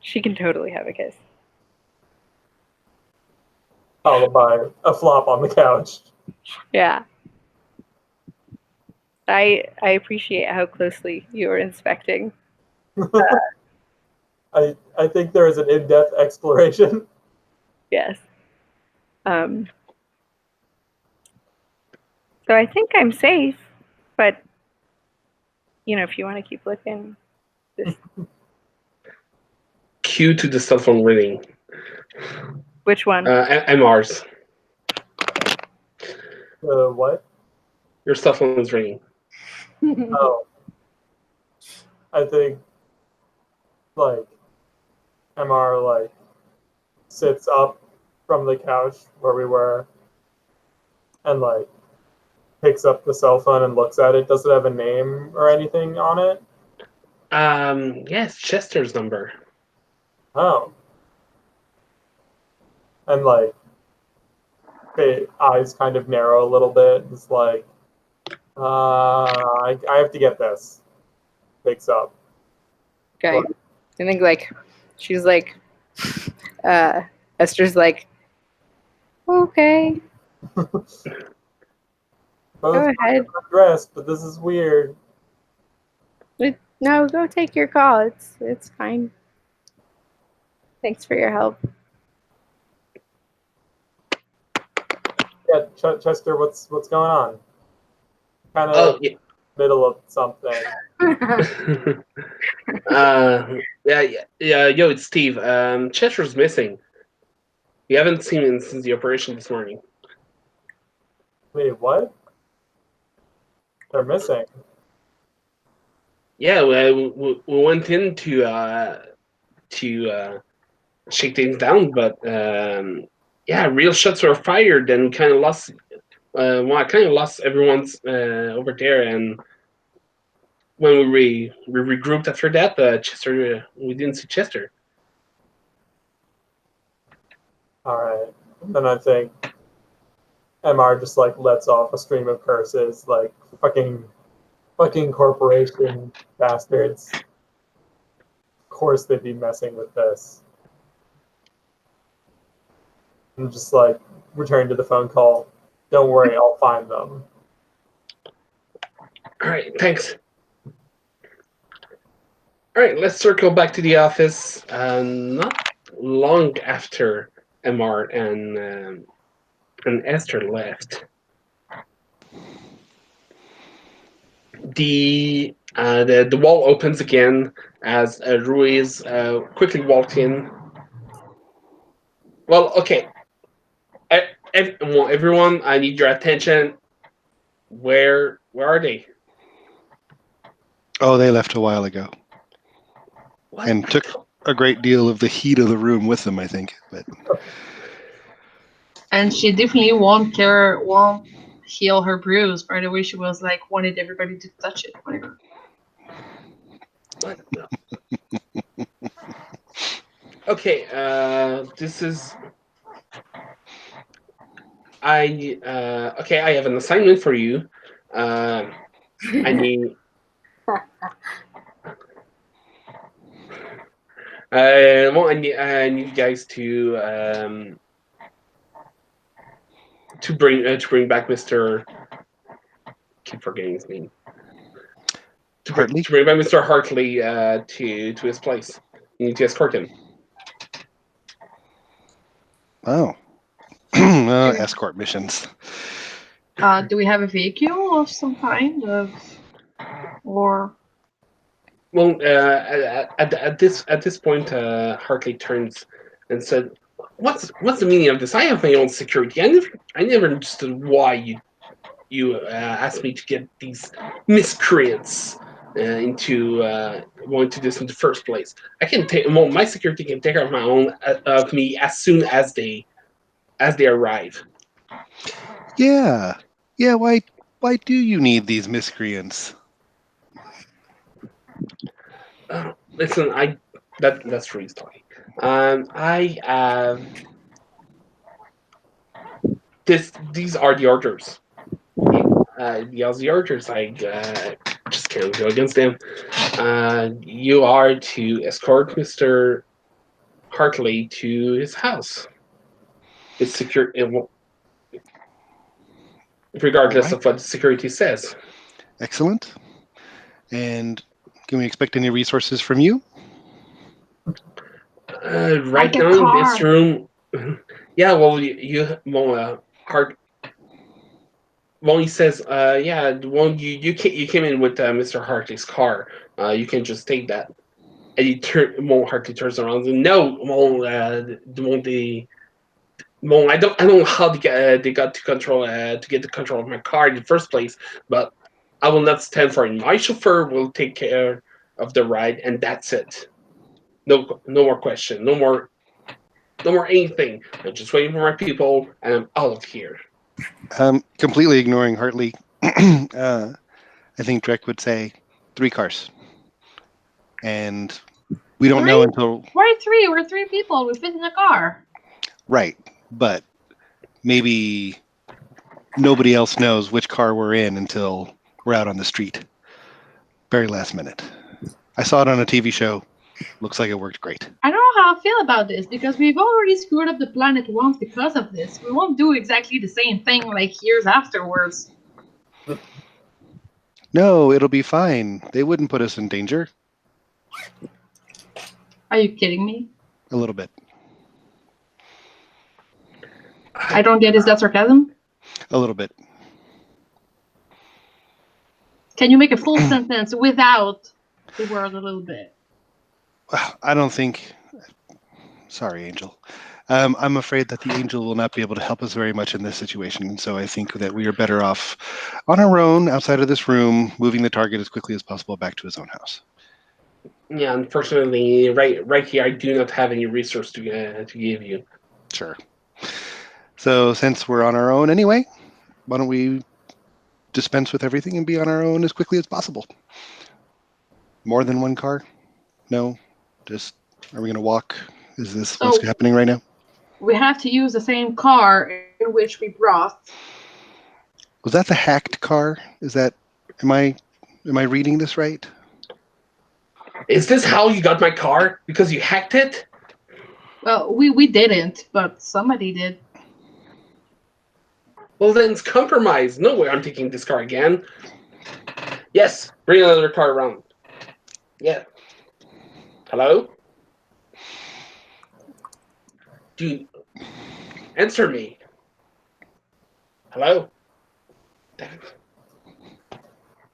she can totally have a kiss. Followed by a flop on the couch. Yeah. I appreciate how closely you are inspecting. I think there is an in-depth exploration. Yes. So I think I'm safe, but you know, if you want to keep looking, just Cue to the cell phone ringing. which one? MR's. What? Your cell phone is ringing. Oh, I think, like, MR, like, sits up from the couch where we were and, like, picks up the cell phone and looks at it. Does it have a name or anything on it? Yes, Chester's number. Oh. And, like, the eyes kind of narrow a little bit. It's like, I have to get this. Picks up. Okay. I think like she's like Esther's like, okay, Both go ahead. dressed, but this is weird. No, go take your call. It's fine. Thanks for your help. Yeah, Chester, what's going on? Kind of Oh, yeah. middle of something. Yeah. Yo, it's Steve. Chester's missing. We haven't seen him since the operation this morning. Wait, what? They're missing. Yeah, we went in to shake things down, but yeah, real shots were fired, and we kind of lost. I kind of lost everyone's over there, and when we regrouped after that, Chester, we didn't see Chester. All right. And then I think MR just like lets off a stream of curses, like fucking Fucking corporation bastards. Of course they'd be messing with this. I'm just like, return to the phone call. Don't worry, I'll find them. All right, thanks. All right, let's circle back to the office. Not long after Mr. and Esther left, the wall opens again as Ruiz quickly walked in. Well, okay. Everyone, I need your attention. Where are they? Oh, they left a while ago. What? And took a great deal of the heat of the room with them, I think. But And she definitely won't heal her bruise. By the way, she was like wanted everybody to touch it. Whatever. What? Okay. This is. Okay. I have an assignment for you. I need. I need you guys to bring back Mr. Keep forgetting his name. Hartley? To bring back Mr. Hartley to his place. You need to escort him. Oh. Escort missions. Do we have a vehicle of some kind or? Well, at this point, Hartley turns and said, "What's the meaning of this? I have my own security. I never understood why you asked me to get these miscreants into going to this in the first place. I can take my security can take care of my own of me as soon as they arrive." Yeah. Yeah, why do you need these miscreants? Listen, that's Reese talking. These are the orders. The orders. I just can't go against them. You are to escort Mr. Hartley to his house. It's secure, regardless Right. of what the security says. Excellent. And can we expect any resources from you? Right Like a now in this car. room, yeah. Well, Well, he says, yeah. Well, you came in with Mr. Hartley's car. You can just take that. And Hartley turns around and no, I don't know how they got to get the control of my car in the first place, but I will not stand for it. My chauffeur will take care of the ride, and that's it. No more question. No more anything. I'm just waiting for my people, and I'm out of here. Completely ignoring Hartley. I think Drek would say 3 cars. And we don't know until... We're 3. We're 3 people. We fit in a car. Right. But maybe nobody else knows which car we're in until we're out on the street. Very last minute. I saw it on a TV show. Looks like it worked great. I don't know how I feel about this because we've already screwed up the planet once because of this. We won't do exactly the same thing like years afterwards. No, it'll be fine. They wouldn't put us in danger. Are you kidding me? A little bit. I don't get. Is that sarcasm? A little bit. Can you make a full sentence without the word a little bit? I don't think... Sorry, Angel. I'm afraid that the Angel will not be able to help us very much in this situation. And so I think that we are better off on our own, outside of this room, moving the target as quickly as possible back to his own house. Yeah, unfortunately, right here, I do not have any resource to give you. Sure. So since we're on our own anyway, why don't we dispense with everything and be on our own as quickly as possible? More than 1 car? No? Just, are we going to walk? Is this what's happening right now? We have to use the same car in which we brought. Was that the hacked car? Am I Am I reading this right? Is this how you got my car? Because you hacked it? Well, we didn't, but somebody did. Well, then it's compromise. No way I'm taking this car again. Yes, bring another car around. Yeah. Hello? Dude, answer me. Hello?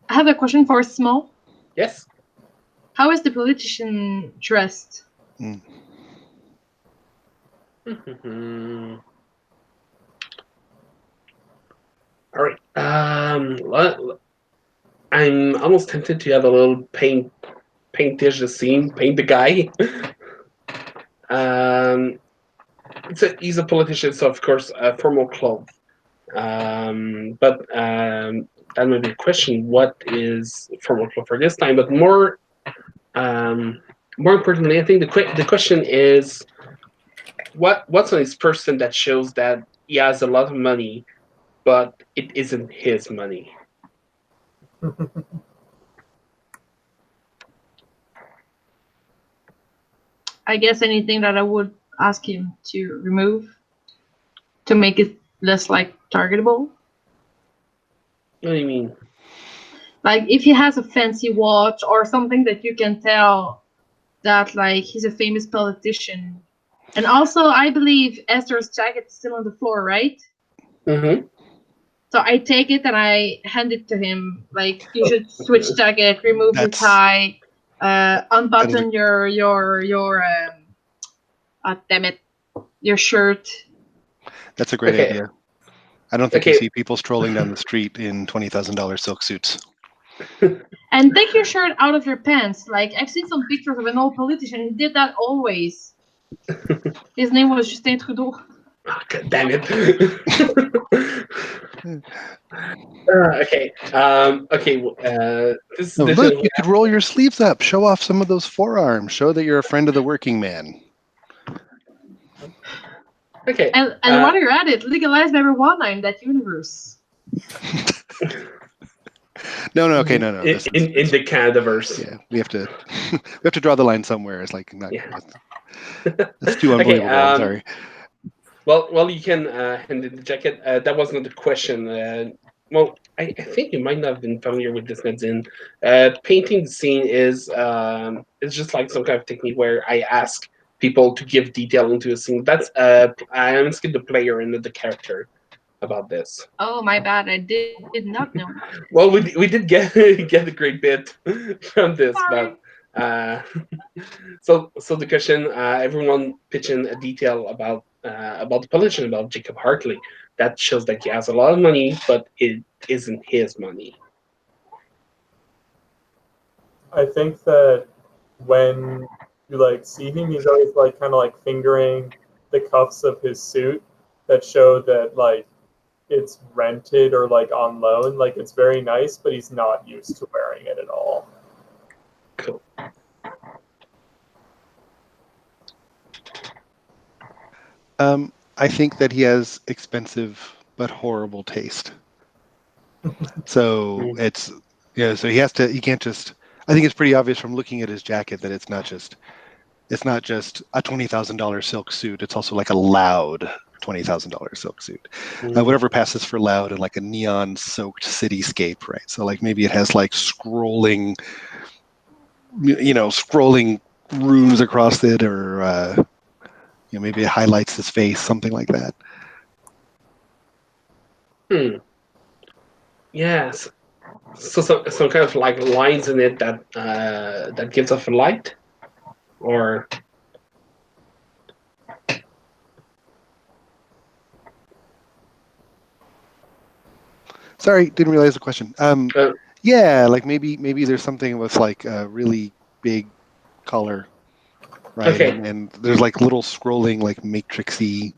I have a question for Small. Yes? How is the politician dressed? Mm. All right. I'm almost tempted to have a little paintish the scene, paint the guy. He's a politician, so of course, formal clothes. But that might be a question: what is formal clothes for this time? But more importantly, I think the question is, what's on his person that shows that he has a lot of money, but it isn't his money. I guess anything that I would ask him to remove to make it less targetable. What do you mean? Like if he has a fancy watch or something that you can tell that he's a famous politician. And also, I believe Esther's jacket is still on the floor, right? Mm-hmm. So I take it and I hand it to him. You should switch jacket, remove your tie, unbutton your damn it, your shirt. That's a great idea. I don't think you see people strolling down the street in $20,000 silk suits. And take your shirt out of your pants. I've seen some pictures of an old politician. He did that always. His name was Justin Trudeau. Oh, God damn it. Okay. Look, you could roll your sleeves up, show off some of those forearms, show that you're a friend of the working man. Okay. And while you're at it, legalize marijuana in that universe. No. In the Canadaverse. Yeah, we have to draw the line somewhere. It's that's too unbelievable. I'm sorry. Well, you can hand in the jacket. That wasn't the question. I think you might not have been familiar with this, Nedzin. Painting the scene is just like some kind of technique where I ask people to give detail into a scene. That's I'm asking the player and not the character about this. Oh, my bad. I did not know. Well, we did get a great bit from this, Sorry. but so the question: everyone pitch in a detail about the politician, about Jacob Hartley. That shows that he has a lot of money, but it isn't his money. I think that when you see him, he's always kind of fingering the cuffs of his suit that show that it's rented or on loan. It's very nice, but he's not used to wearing it at all. Cool. I think that he has expensive but horrible taste. So so he can't just. I think it's pretty obvious from looking at his jacket that it's not just a $20,000 silk suit. It's also a loud $20,000 silk suit. Whatever passes for loud in a neon-soaked cityscape, right? So maybe it has scrolling runes across it, or maybe it highlights his face, something like that. Yes. So some kind of lines in it that gives off a light, or sorry, didn't realize the question. Yeah, maybe there's something with a really big collar, right? Okay. And there's little scrolling matrixy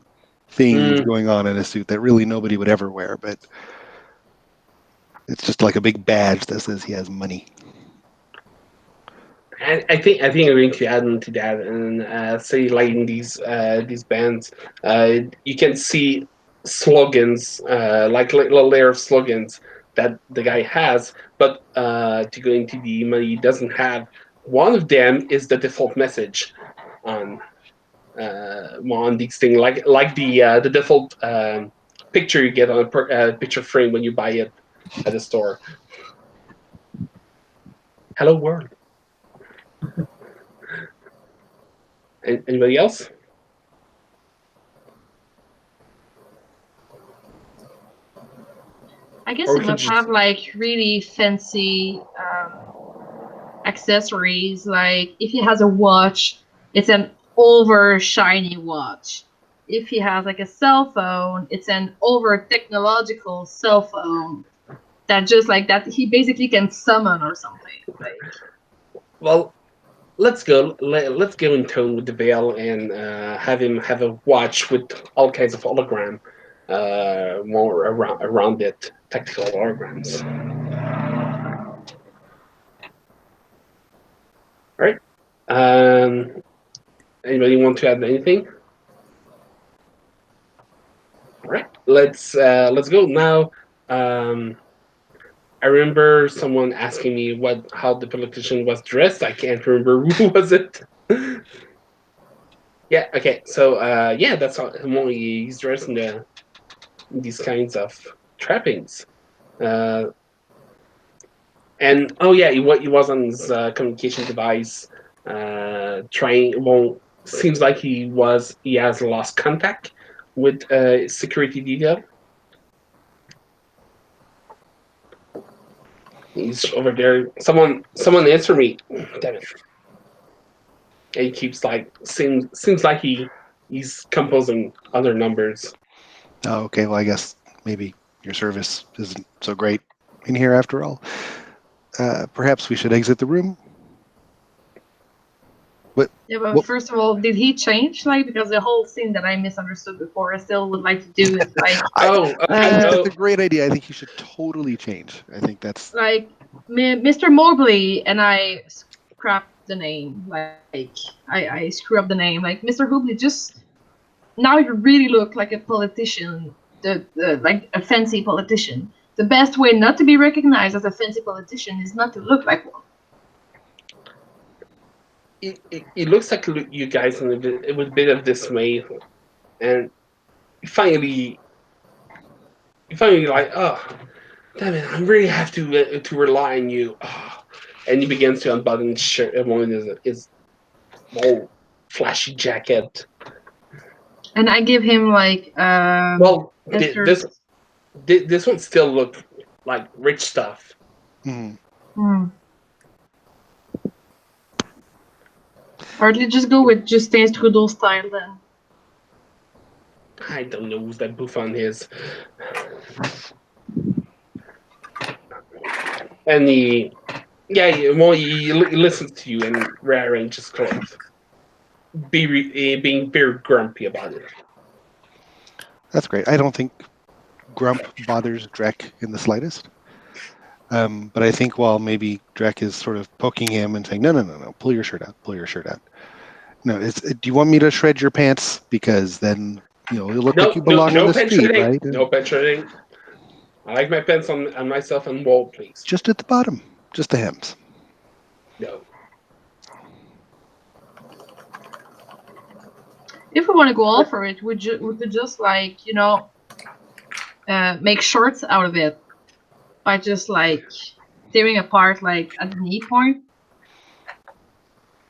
things going on in a suit that really nobody would ever wear, but it's just a big badge that says he has money. I think I'm going to add into that and say in these bands, you can see slogans, little layer of slogans that the guy has, but to go into the email he doesn't have. One of them is the default message on these things, like the default picture you get on a picture frame when you buy it at the store. Hello world. Anybody else? I guess Or it we can must just- have like really fancy accessories. Like if he has a watch, it's an over shiny watch. If he has like a cell phone, it's an over technological cell phone that just like that he basically can summon or something. Like Well, let's go. Let's go in tone with the veil and have him have a watch with all kinds of hologram, more around it, tactical holograms. All right. Anybody want to add anything? All right. Let's go now. I remember someone asking me how the politician was dressed. I can't remember who was it. Yeah. Okay. So yeah, that's how he's dressed in these kinds of trappings. And oh yeah, he was on his communication device. Trying. Well, seems like he has lost contact with security detail. He's over there. Someone answer me. Damn it. And he keeps like seems like he's composing other numbers. Oh, okay. Well, I guess maybe your service isn't so great in here after all. Perhaps we should exit the room. yeah, but Well- first of all, did he change? Like because the whole thing that I misunderstood before, I still would like to do it. Like Oh, I think okay. that's a great idea. I think you should totally change. I think that's like Mr. Mobley and I scrapped the name. Like I screw up the name. Like Mr. Mobley, just now you really look like a politician. Like a fancy politician. The best way not to be recognized as a fancy politician is not to look like one. It looks like you guys in with a bit of dismay, and finally like, oh, damn it, I really have to rely on you. Oh. And he begins to unbutton his whole flashy jacket. And I give him like Well, Esther's. this one still look like rich stuff. mhm. Or let's just go with Justin Trudeau style then. I don't know who's that bouffon is. And he listens to you and rearranges clothes, being very grumpy about it. That's great. I don't think Grump bothers Drek in the slightest. But I think while maybe Drek is sort of poking him and saying, no, pull your shirt out. No, do you want me to shred your pants? Because then, you'll look like you belong on the street, right? No penetrating. I like my pants on myself and wall, please. Just at the bottom, just the hems. No. If we want to go all for it, we could just like make shorts out of it by just like tearing apart like at the knee point.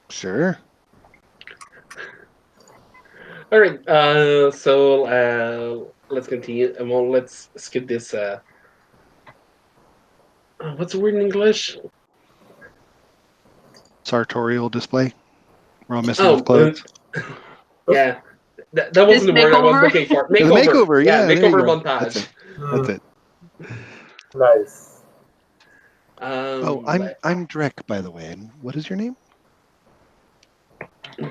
Sure. All right. So let's continue. Well, let's skip this. What's the word in English? Sartorial display. We're all missing with clothes. Yeah, that wasn't the word I was makeover? looking for. The makeover, yeah, there you makeover go. montage. That's it. Nice. Oh, I'm Drek, by the way. And what is your name?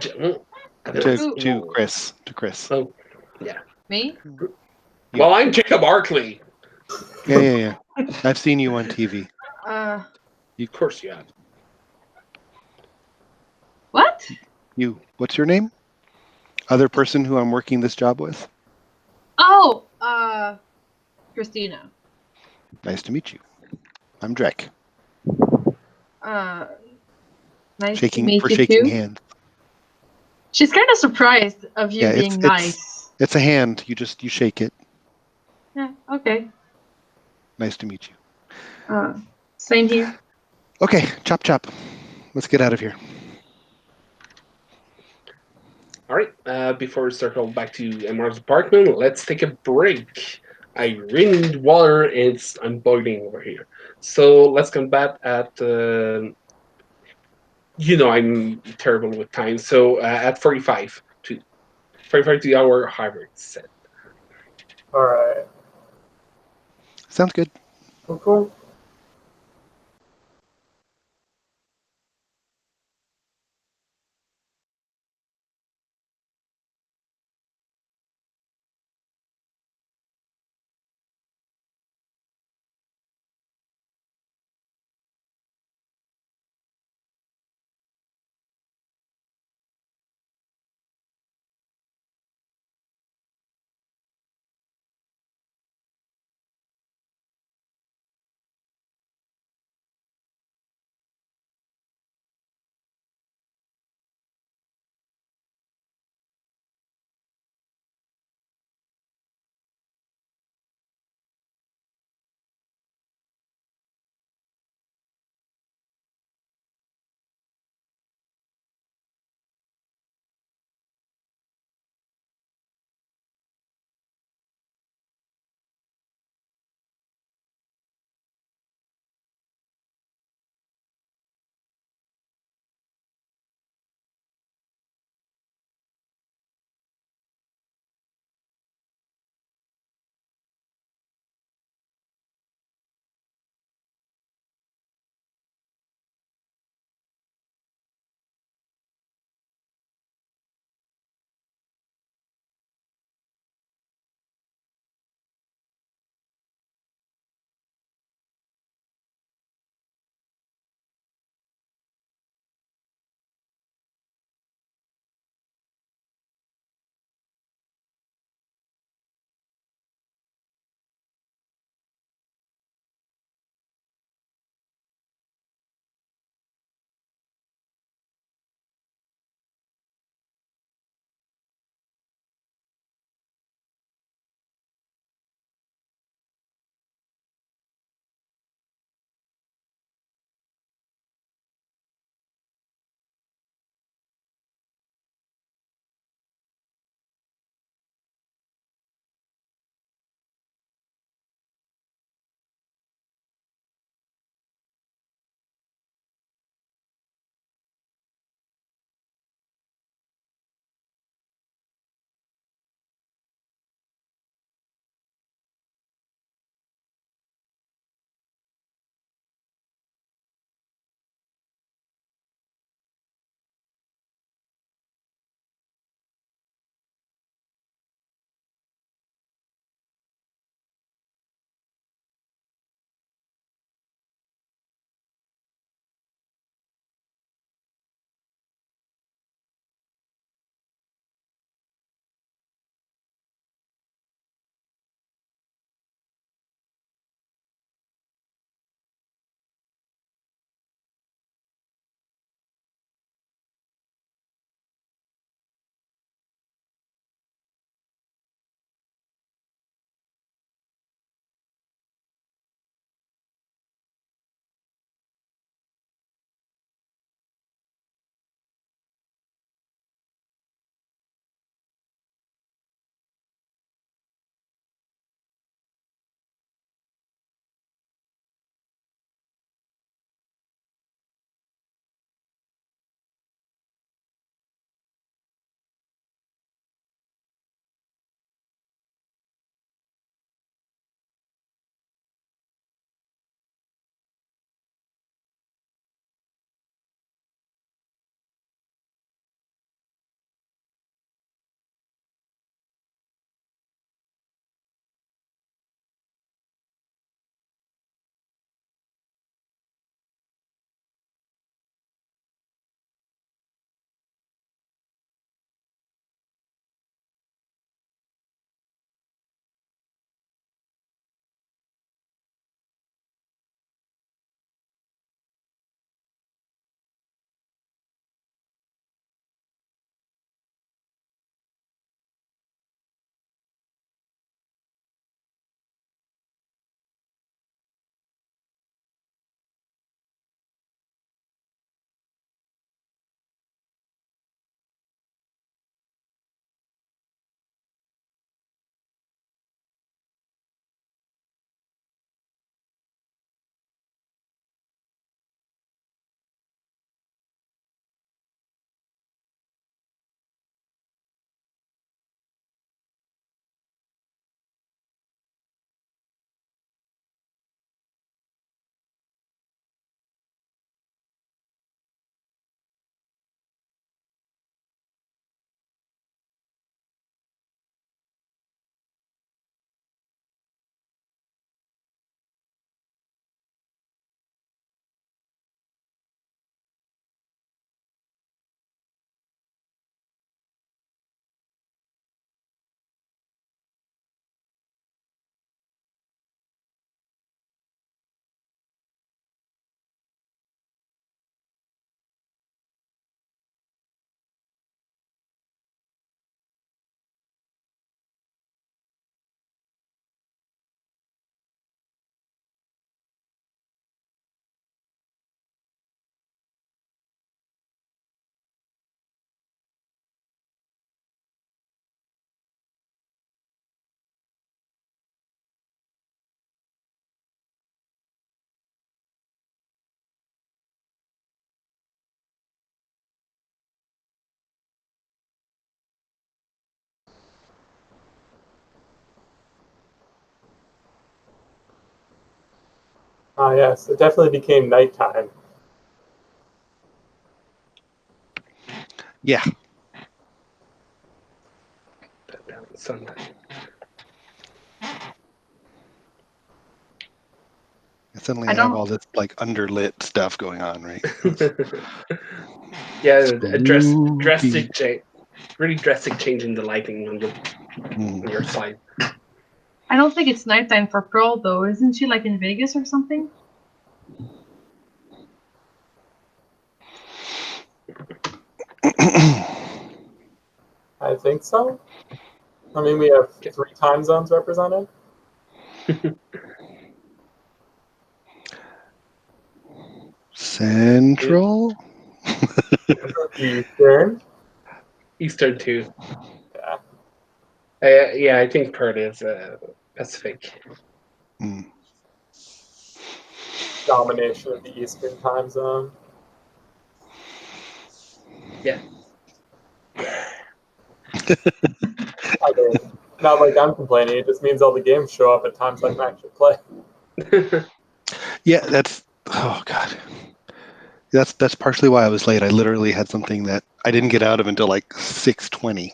To Chris. To Chris. Oh, yeah. Me? Well, I'm Jacob Arkley. Yeah. I've seen you on TV. Of course you have. What? You. What's your name? Other person who I'm working this job with? Oh, Christina. Nice to meet you. I'm Drek. Nice to Shaking meet for you shaking too. hands. She's kind of surprised of you Yeah, being nice. it's a hand. You shake it. Yeah. Okay. Nice to meet you. Same here. Okay, chop chop. Let's get out of here. All right. Before we circle back to MR's apartment, let's take a break. I really need water, and I'm boiling over here. So let's come back at. I'm terrible with time. So at 45 to the hour, hybrid set. All right. Sounds good. Cool. Ah, yes, it definitely became nighttime. Yeah. Sunlight. Suddenly I I have don't- all this like underlit stuff going on, right? Yeah, a Spooky. drastic change, really drastic change in the lighting on Mm. your side. I don't think it's nighttime for Pearl though. Isn't she like in Vegas or something? I think so. I mean, we have 3 time zones represented. Central? Eastern. Eastern too. Yeah. Yeah, I think Perth is Pacific. Mm. Domination of the Eastern time zone. Yeah. I mean, not like I'm complaining. It just means all the games show up at times I can actually play. Yeah, that's oh god. That's partially why I was late. I literally had something that I didn't get out of until like 6:20.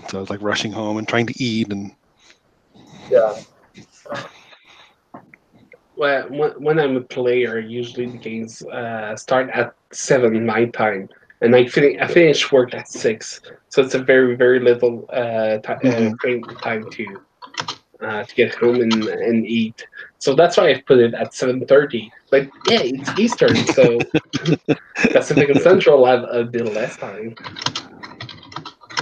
So I was like rushing home and trying to eat and Yeah. Well, when I'm a player, usually the games start at 7 my time, and I finish work at 6. So it's a very very little time to get home and eat. So that's why I put it at 7:30. But yeah, it's Eastern, so Pacific and Central have a bit less time.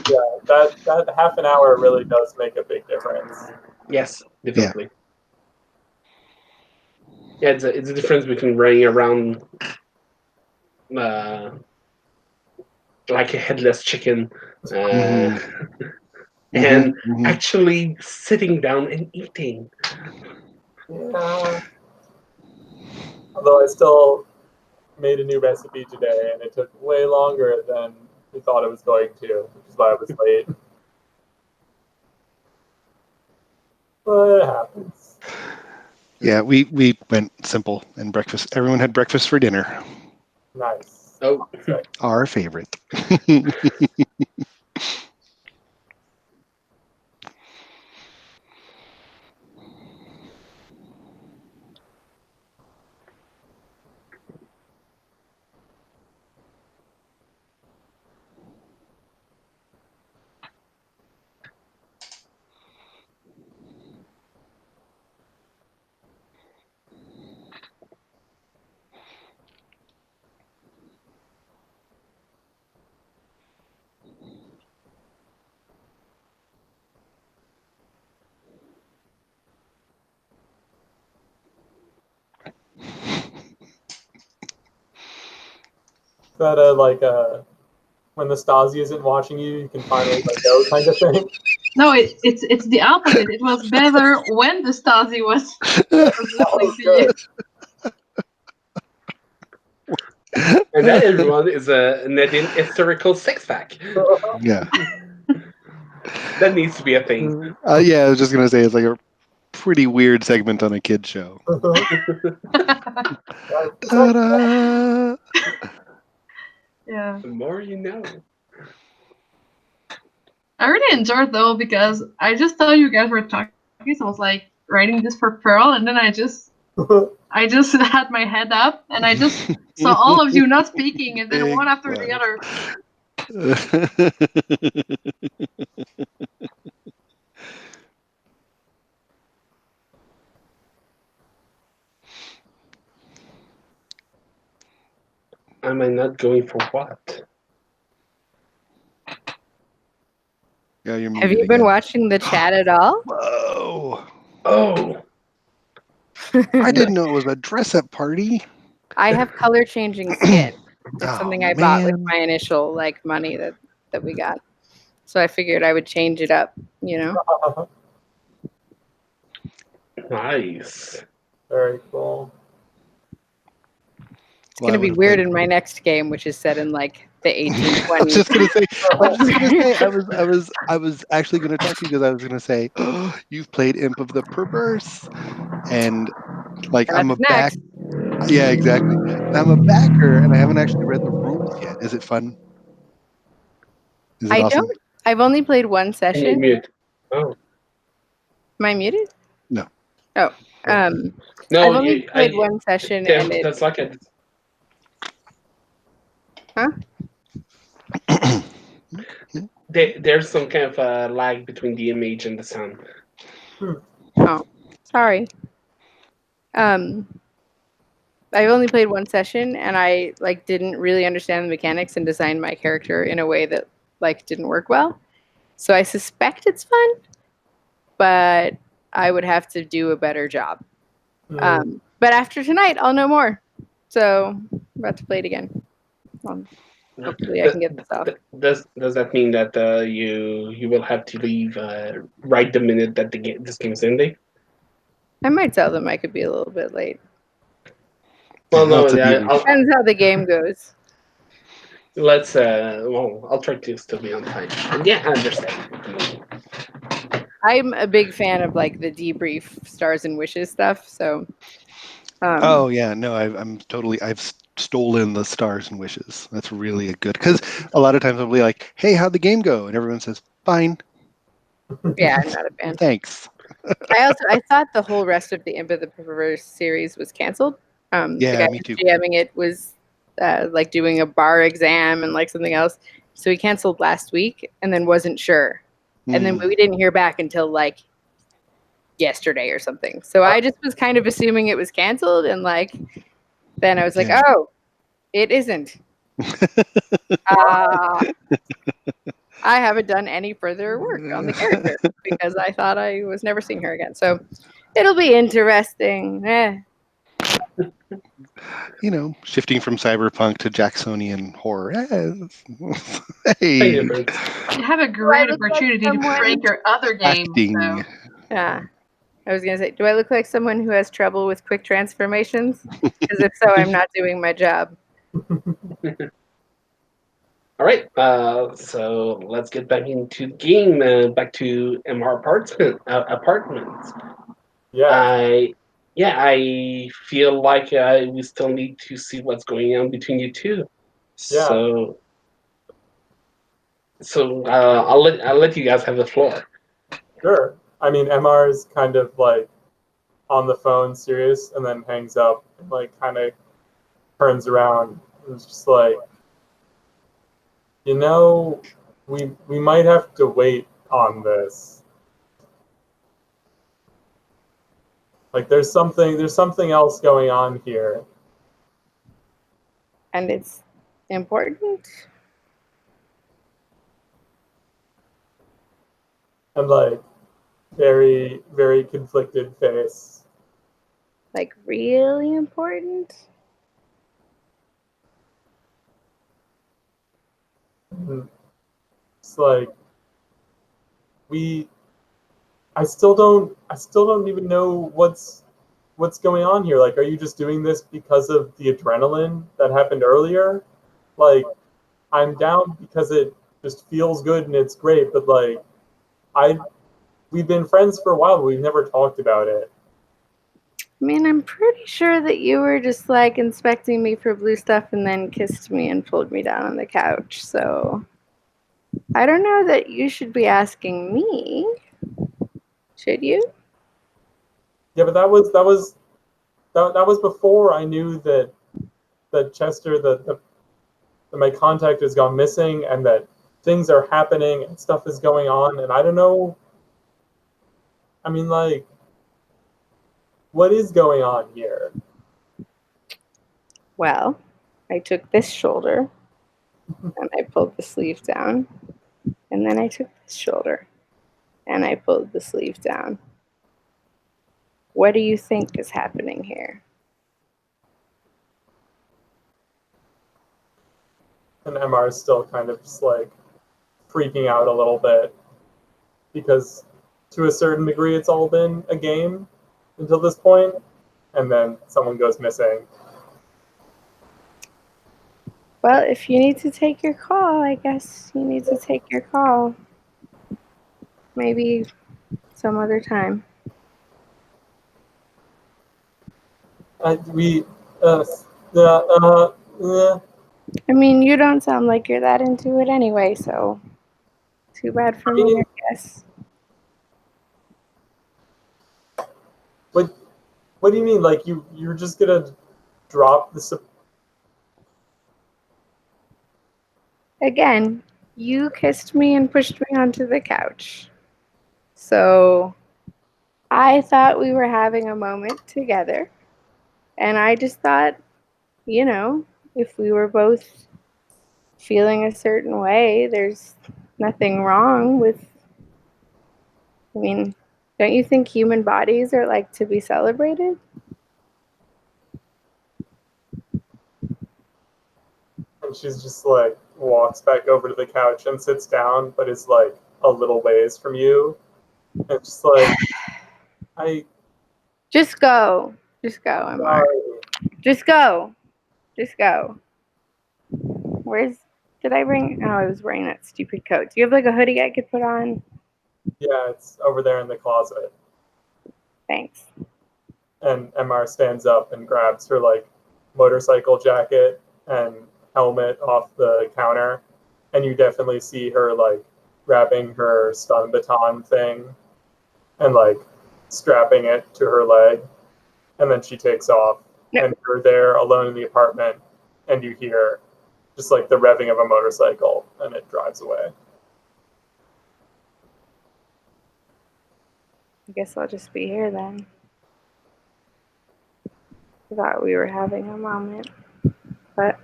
Yeah, that half an hour really does make a big difference. Yes, definitely. Yeah, it's a difference between running around uh, like a headless chicken and actually sitting down and eating. Yeah. Although I still made a new recipe today, and it took way longer than we thought it was going to, which is why I was late. But it happens. Yeah, we went simple and breakfast. Everyone had breakfast for dinner. Nice. Oh, Our favorite. Is that when the Stasi isn't watching you, you can finally let go kind of thing? No, it's the opposite. It was better when the Stasi was listening to you. and that everyone is a Nadine historical six pack. Yeah. That needs to be a thing. Yeah, I was just gonna say it's like a pretty weird segment on a kid show. Ta-da! Yeah. The more you know. I really enjoyed though because I just thought you guys were talking, so I was like writing this for Pearl, and then I just had my head up and I just saw all of you not speaking, and then Big one after one. the other. Am I not going for what? Yeah, you're Have muted you been again. watching the chat at all? Whoa! Oh, I didn't know it was a dress-up party. I have color changing skin. It's Oh, something I bought with man. my initial money that we got. So I figured I would change it up, nice. Very cool. It's gonna be weird in my next game, which is set in the I was 1820s. just gonna say. I was actually gonna talk to you because I was gonna say, oh, you've played Imp of the Perverse, and like I'm a That's back. next. Yeah, exactly. And I'm a backer, and I haven't actually read the rules yet. Is it fun? Is it I awesome? don't. I've only played one And you session. mute. Oh Am I muted? No. Oh, I've no, only played one session, and it. that's like a. Huh? There's some kind of a lag between the image and the sound. Oh, sorry. I've only played one session, and I like didn't really understand the mechanics and designed my character in a way that like didn't work well. So I suspect it's fun, but I would have to do a better job. But after tonight, I'll know more. So I'm about to play it again. Hopefully, I can get this off. Does that mean that you will have to leave right the minute that this game's ending? I might tell them I could be a little bit late. Well, Yeah, no, it's a yeah, debrief. Depends how the game goes. let's. Well, I'll try to still be on time. And yeah, I understand. I'm a big fan of like the debrief stars and wishes stuff. So. Oh yeah, no, I've stolen the stars and wishes. That's really a good because a lot of times I'll be like, "Hey, how'd the game go?" and everyone says, "Fine, Yeah, I'm not a fan. thanks." I thought the whole rest of the Imp of the Perverse series was canceled. The Yeah, guy me who's too. GMing it was like doing a bar exam and like something else. So he canceled last week and then wasn't sure. And then we didn't hear back until like yesterday or something. So I just was kind of assuming it was canceled, and like then I was like, Yeah. oh, it isn't. I haven't done any further work on the character because I thought I was never seeing her again. So it'll be interesting. You know, shifting from cyberpunk to Jacksonian horror. Hey, Hey, difference. You have a great look like opportunity to someone- break your other game. acting. So. Yeah. I was going to say, do I look like someone who has trouble with quick transformations? Because if so, I'm not doing my job. All right, so let's get back into the game. Back to MR apartments. Yeah. I feel like we still need to see what's going on between you two. Yeah. So I'll let you guys have the floor. Sure. I mean, MR is kind of like on the phone, serious, and then hangs up, and like kind of turns around. It's just like, you know, we might have to wait on this. Like, there's something else going on here. And it's important. And like, very, very conflicted face. Like, really important. It's like I still don't even know what's going on here. Like, are you just doing this because of the adrenaline that happened earlier? Like, I'm down because it just feels good and it's great, but like we've been friends for a while, but we've never talked about it. I mean, I'm pretty sure that you were just like inspecting me for blue stuff and then kissed me and pulled me down on the couch. So I don't know that you should be asking me. Should you? Yeah, but that was before I knew that Chester that my contact has gone missing and that things are happening and stuff is going on, and I don't know. I mean, like, what is going on here? Well, I took this shoulder and I pulled the sleeve down. And then I took this shoulder and I pulled the sleeve down. What do you think is happening here? And MR is still kind of just like freaking out a little bit because to a certain degree it's all been a game until this point, and then someone goes missing. Well, if you need to take your call, I guess you need to take your call. Maybe some other time. We, uh, uh, uh, I mean, you don't sound like you're that into it anyway, so too bad for me, I guess. what do you mean? Like you're just gonna drop the? Again, you kissed me and pushed me onto the couch. So I thought we were having a moment together. And I just thought, if we were both feeling a certain way, there's nothing wrong with. I mean, don't you think human bodies are like to be celebrated? And she's just like walks back over to the couch and sits down, but is like a little ways from you. And just like, I Just go. Just go, Amar. Just go. Just go. Did I bring? Oh, I was wearing that stupid coat. Do you have like a hoodie I could put on? Yeah, it's over there in the closet. Thanks. And MR stands up and grabs her like motorcycle jacket and helmet off the counter, and you definitely see her like grabbing her stun baton thing and like strapping it to her leg, and then she takes off. Yep. And you're there alone in the apartment, and you hear just like the revving of a motorcycle, and it drives away. I guess I'll just be here then. I thought we were having a moment, but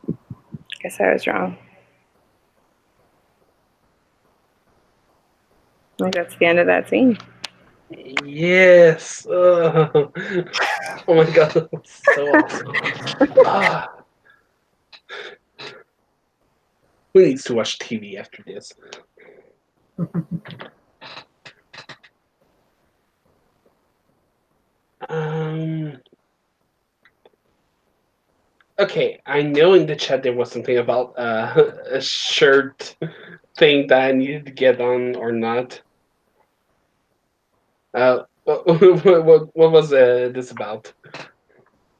I guess I was wrong. I think that's the end of that scene. Yes. Oh my god, that was so awesome. Who needs to watch TV after this? Okay, I know in the chat there was something about a shirt thing that I needed to get on or not. What was this about?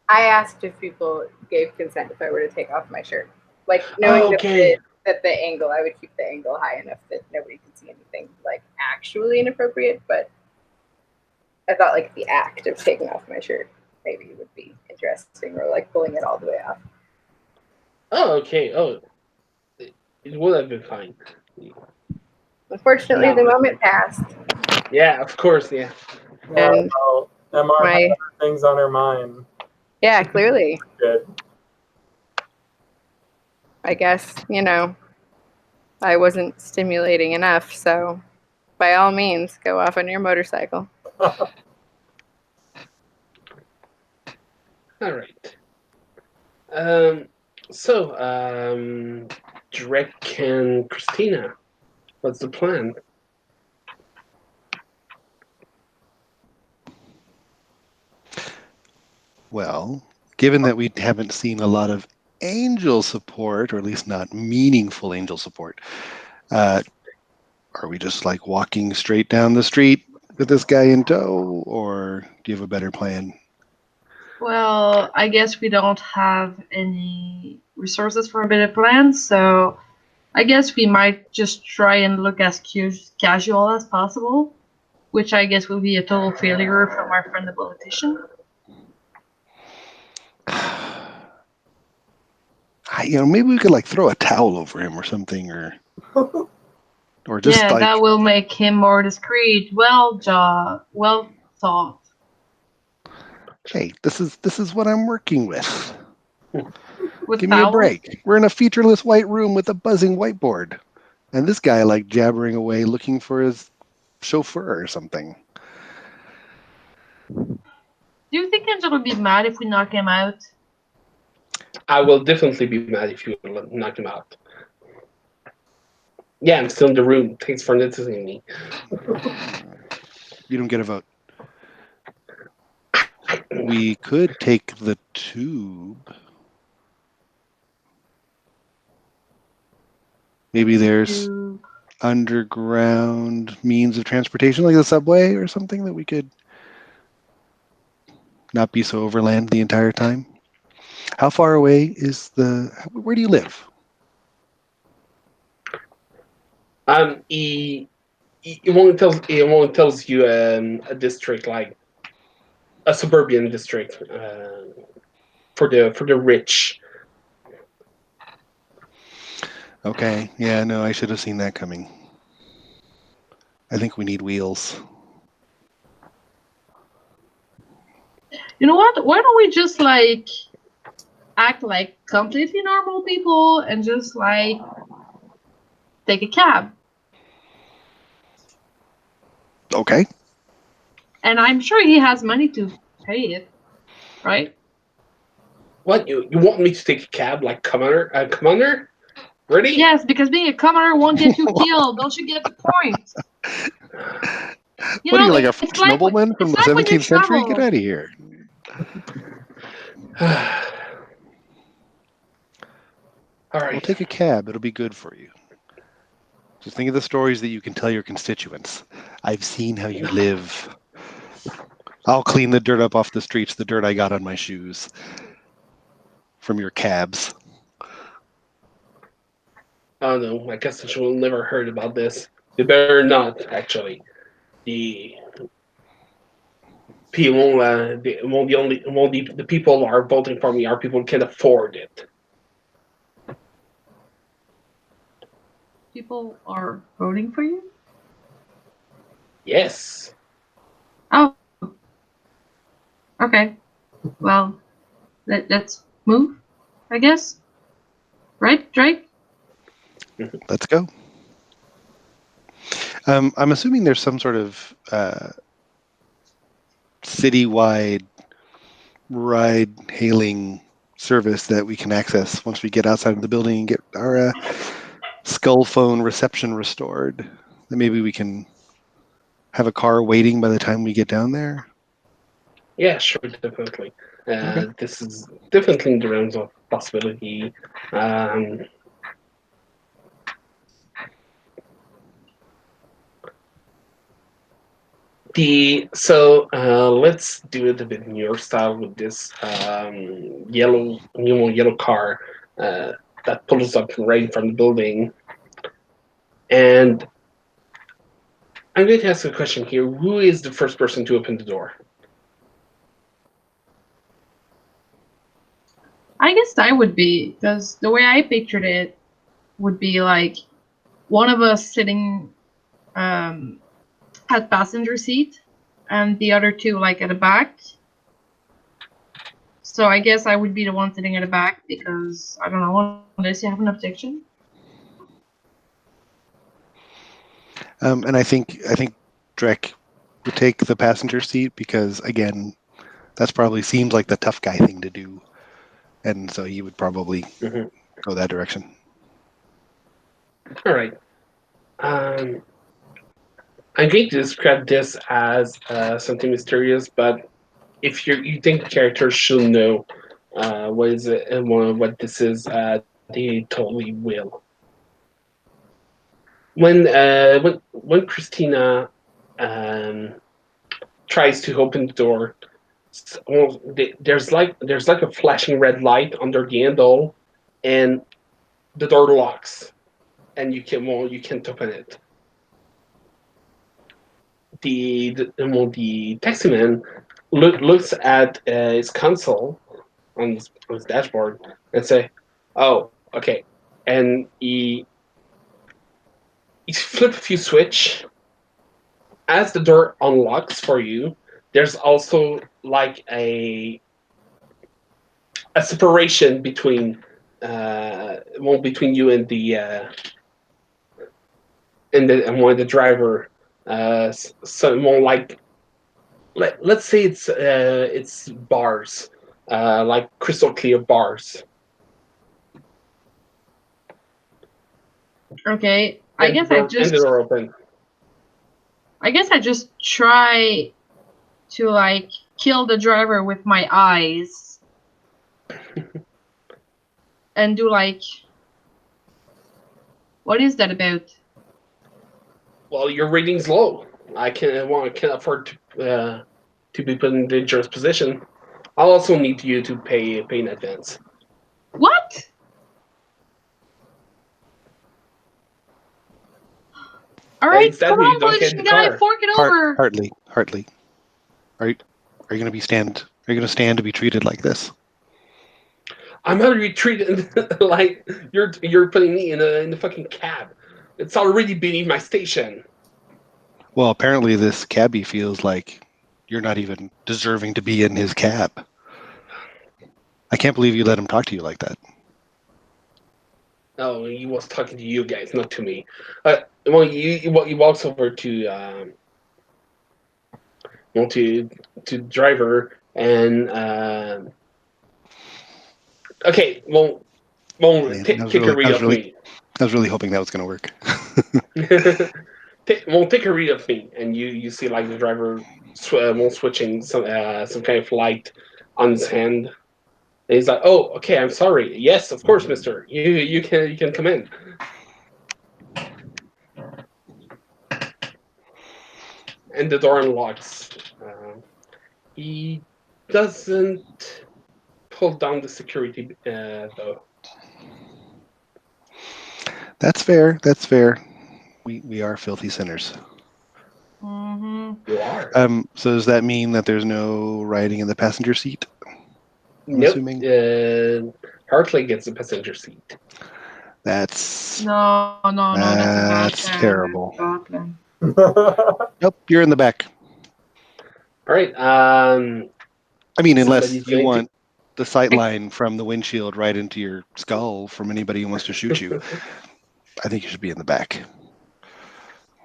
I asked if people gave consent if I were to take off my shirt, like knowing Okay. that the angle, I would keep the angle high enough that nobody could see anything like actually inappropriate. But I thought like the act of taking off my shirt maybe would be interesting, or like pulling it all the way off. Oh, okay. Oh, it would have been fine. Unfortunately, No. the moment passed. Yeah, of course. Yeah. And well, MR had other things on her mind. Yeah, clearly. Good. I guess, I wasn't stimulating enough, so by all means, go off on your motorcycle. All right. So, Drek and Christina, what's the plan? Well, given that we haven't seen a lot of angel support, or at least not meaningful angel support, are we just like walking straight down the street with this guy in tow, or do you have a better plan? Well, I guess we don't have any resources for a better plan, so I guess we might just try and look as casual as possible, which I guess will be a total failure from our friend the politician. Maybe we could like throw a towel over him or something, or just Yeah, like that will make him more discreet. Well thought. hey, this is what I'm working with. With Give me a towels? break. We're in a featureless white room with a buzzing whiteboard, and this guy like jabbering away looking for his chauffeur or something. Do you think Angel would be mad if we knock him out? I will definitely be mad if you knock him out. Yeah, I'm still in the room. Thanks for noticing me. You don't get a vote. We could take the tube. Maybe there's You- underground means of transportation, like the subway or something, that we could not be so overland the entire time. How far away is where do you live? It only tells you a district, like a suburban district, for the rich. Okay, yeah, no, I should have seen that coming. I think we need wheels. You know what? Why don't we just like act like completely normal people and just like take a cab? Okay. And I'm sure he has money to pay it, right? What, you want me to take a cab like commander? Commander, ready? Yes, because being a commoner won't get you killed. Don't you get the point? You What are know, you, like a it's French like nobleman from it's the like when you 17th century? Get travel. out of here. All We'll right. take a cab. It'll be good for you. Just think of the stories that you can tell your constituents. I've seen how you live. I'll clean the dirt up off the streets, the dirt I got on my shoes from your cabs. Oh no, I guess I will never heard about this. You better not, actually. The people, the people who are voting for me are people who can afford it. People are voting for you. Yes. Oh, okay. Well, let's move, I guess. Right, Drake? Let's go. I'm assuming there's some sort of citywide ride-hailing service that we can access once we get outside of the building and get our skull phone reception restored. Then maybe we can have a car waiting by the time we get down there. Yeah, sure, definitely. Okay. This is definitely in the realms of possibility. Um, let's do it a bit in your style with this yellow car uh, that pulls up right in front of the building. And I'm going to ask a question here. Who is the first person to open the door? I guess I would be, because the way I pictured it would be like one of us sitting at passenger seat and the other two like at the back. So I guess I would be the one sitting at the back because I don't know unless you have an objection. And I think Drek would take the passenger seat because, again, that's probably seems like the tough guy thing to do, and so he would probably go that direction. All right. I'm going to describe this as something mysterious, but if you think the characters should know what is it and what this is, they totally will. When Christina um, tries to open the door, there's like a flashing red light under the handle, and the door locks, and you can't open it. The taxi man looks at his console on his dashboard and say, "Oh, okay," and he flip a few switch. As the door unlocks for you, there's also like a separation between you and one of the driver. So more like let's say it's bars, like crystal clear bars. Okay, And the door open. I guess I just try to like kill the driver with my eyes and do like What is that about? Well, your rating's low. I can't afford to be put in a dangerous position. I'll also need you to pay in advance. What? All right, Instead, come you on, don't get in politician the guy, car. fork it over. Hartley, are you going to stand? Are you going to stand to be treated like this? I'm not treated like you're putting me in a fucking cab. It's already beneath my station. Well, apparently this cabbie feels like you're not even deserving to be in his cab. I can't believe you let him talk to you like that. Oh, he was talking to you guys, not to me. Well, he walks over to to driver and okay, well, Man, take a read of me. I was really hoping that was going to work. Take a read of me, and you see like the driver switching some kind of light on his hand. And he's like, "Oh, okay, I'm sorry. Yes, of course, Mister. You can come in." And the door unlocks. He doesn't pull down the security though. That's fair. That's fair. We are filthy sinners. Mm-hmm. You are. So does that mean that there's no riding in the passenger seat? I'm Nope. assuming. Hartley gets the passenger seat. That's No, that's a bad terrible. plan. Nope, you're in the back. All right. I mean, unless somebody's you going want the sight line from the windshield right into your skull from anybody who wants to shoot you, I think you should be in the back.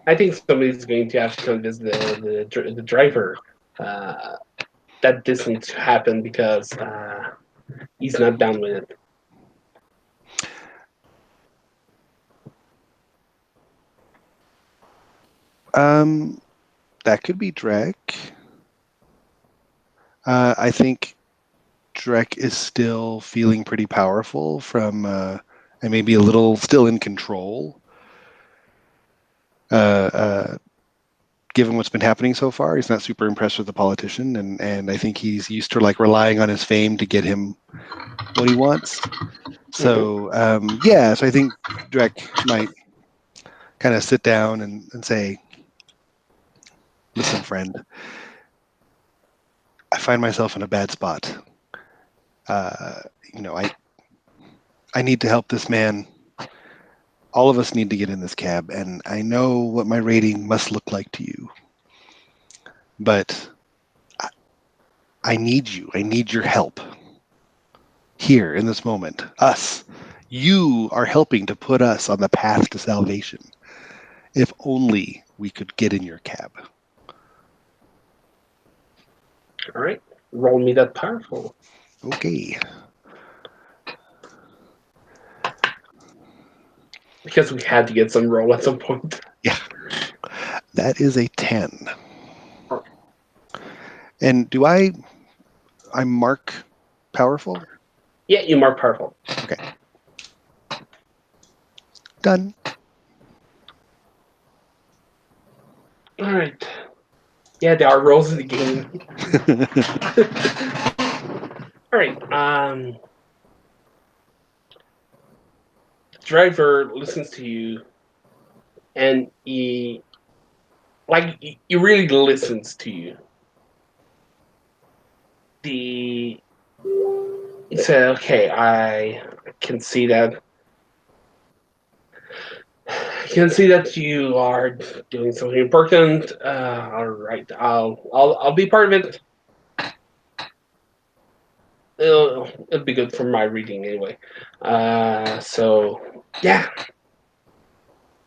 I think somebody's going to have to convince the driver that this needs to happen because he's not down with it. That could be Drek. I think Drek is still feeling pretty powerful from, and maybe a little still in control. Given what's been happening so far, he's not super impressed with the politician, and I think he's used to like relying on his fame to get him what he wants. So so I think Drek might kind of sit down and say, "Listen, friend, I find myself in a bad spot. I need to help this man. All of us need to get in this cab, and I know what my rating must look like to you. But I need you. I need your help. Here, in this moment. Us. You are helping to put us on the path to salvation. If only we could get in your cab." All right. Roll me that powerful. Okay. Because we had to get some roll at some point. Yeah. That is a 10. And do I mark powerful? Yeah, you mark powerful. Okay. Done. All right. Yeah, there are rolls in the game. All right. Driver listens to you, and he really listens to you. He said, "Okay, I can see that. I can see that you are doing something important. All right, I'll be part of it. It'll be good for my reading anyway. So yeah,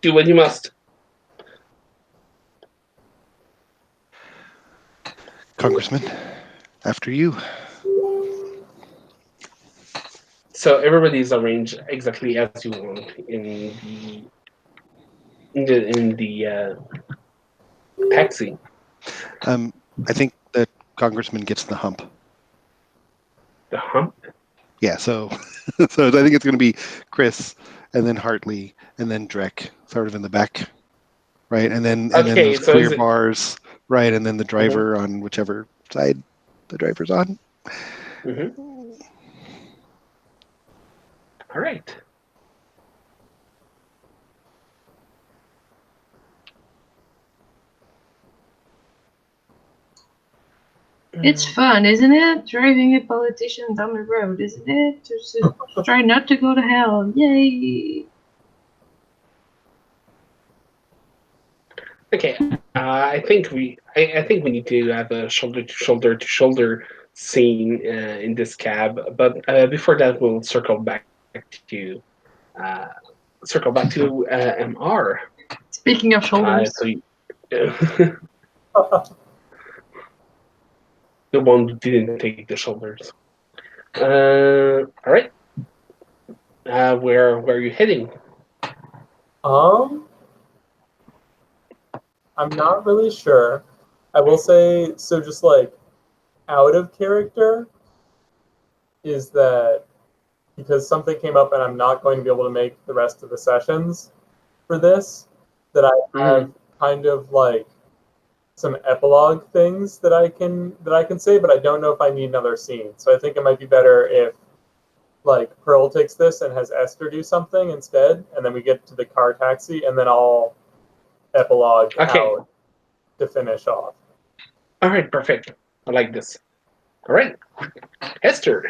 do what you must." Congressman, after you. So everybody's arranged exactly as you want in the taxi. I think the congressman gets the hump. The hump. Yeah, so I think it's going to be Chris and then Hartley, and then Drek, sort of in the back, right? And then Okay, those so clear is it? bars, right? And then the Mhm, driver on whichever side the driver's on. mhm. All right. It's fun, isn't it? Driving a politician down the road, isn't it? Just try not to go to hell. Yay! Okay. I think we need to have a shoulder to shoulder to shoulder scene in this cab. But before that, we'll to uh, circle back to MR. Speaking of shoulders, So the one who didn't take the shoulders. All right. Where are you heading? I'm not really sure. I will say, so just like out of character, is that because something came up and I'm not going to be able to make the rest of the sessions for this, that I have kind of like some epilogue things that I can say, but I don't know if I need another scene. So I think it might be better if like Pearl takes this and has Esther do something instead, and then we get to the car taxi, and then I'll epilogue Okay. out to finish off. All right. Perfect. I like this. All right, Esther.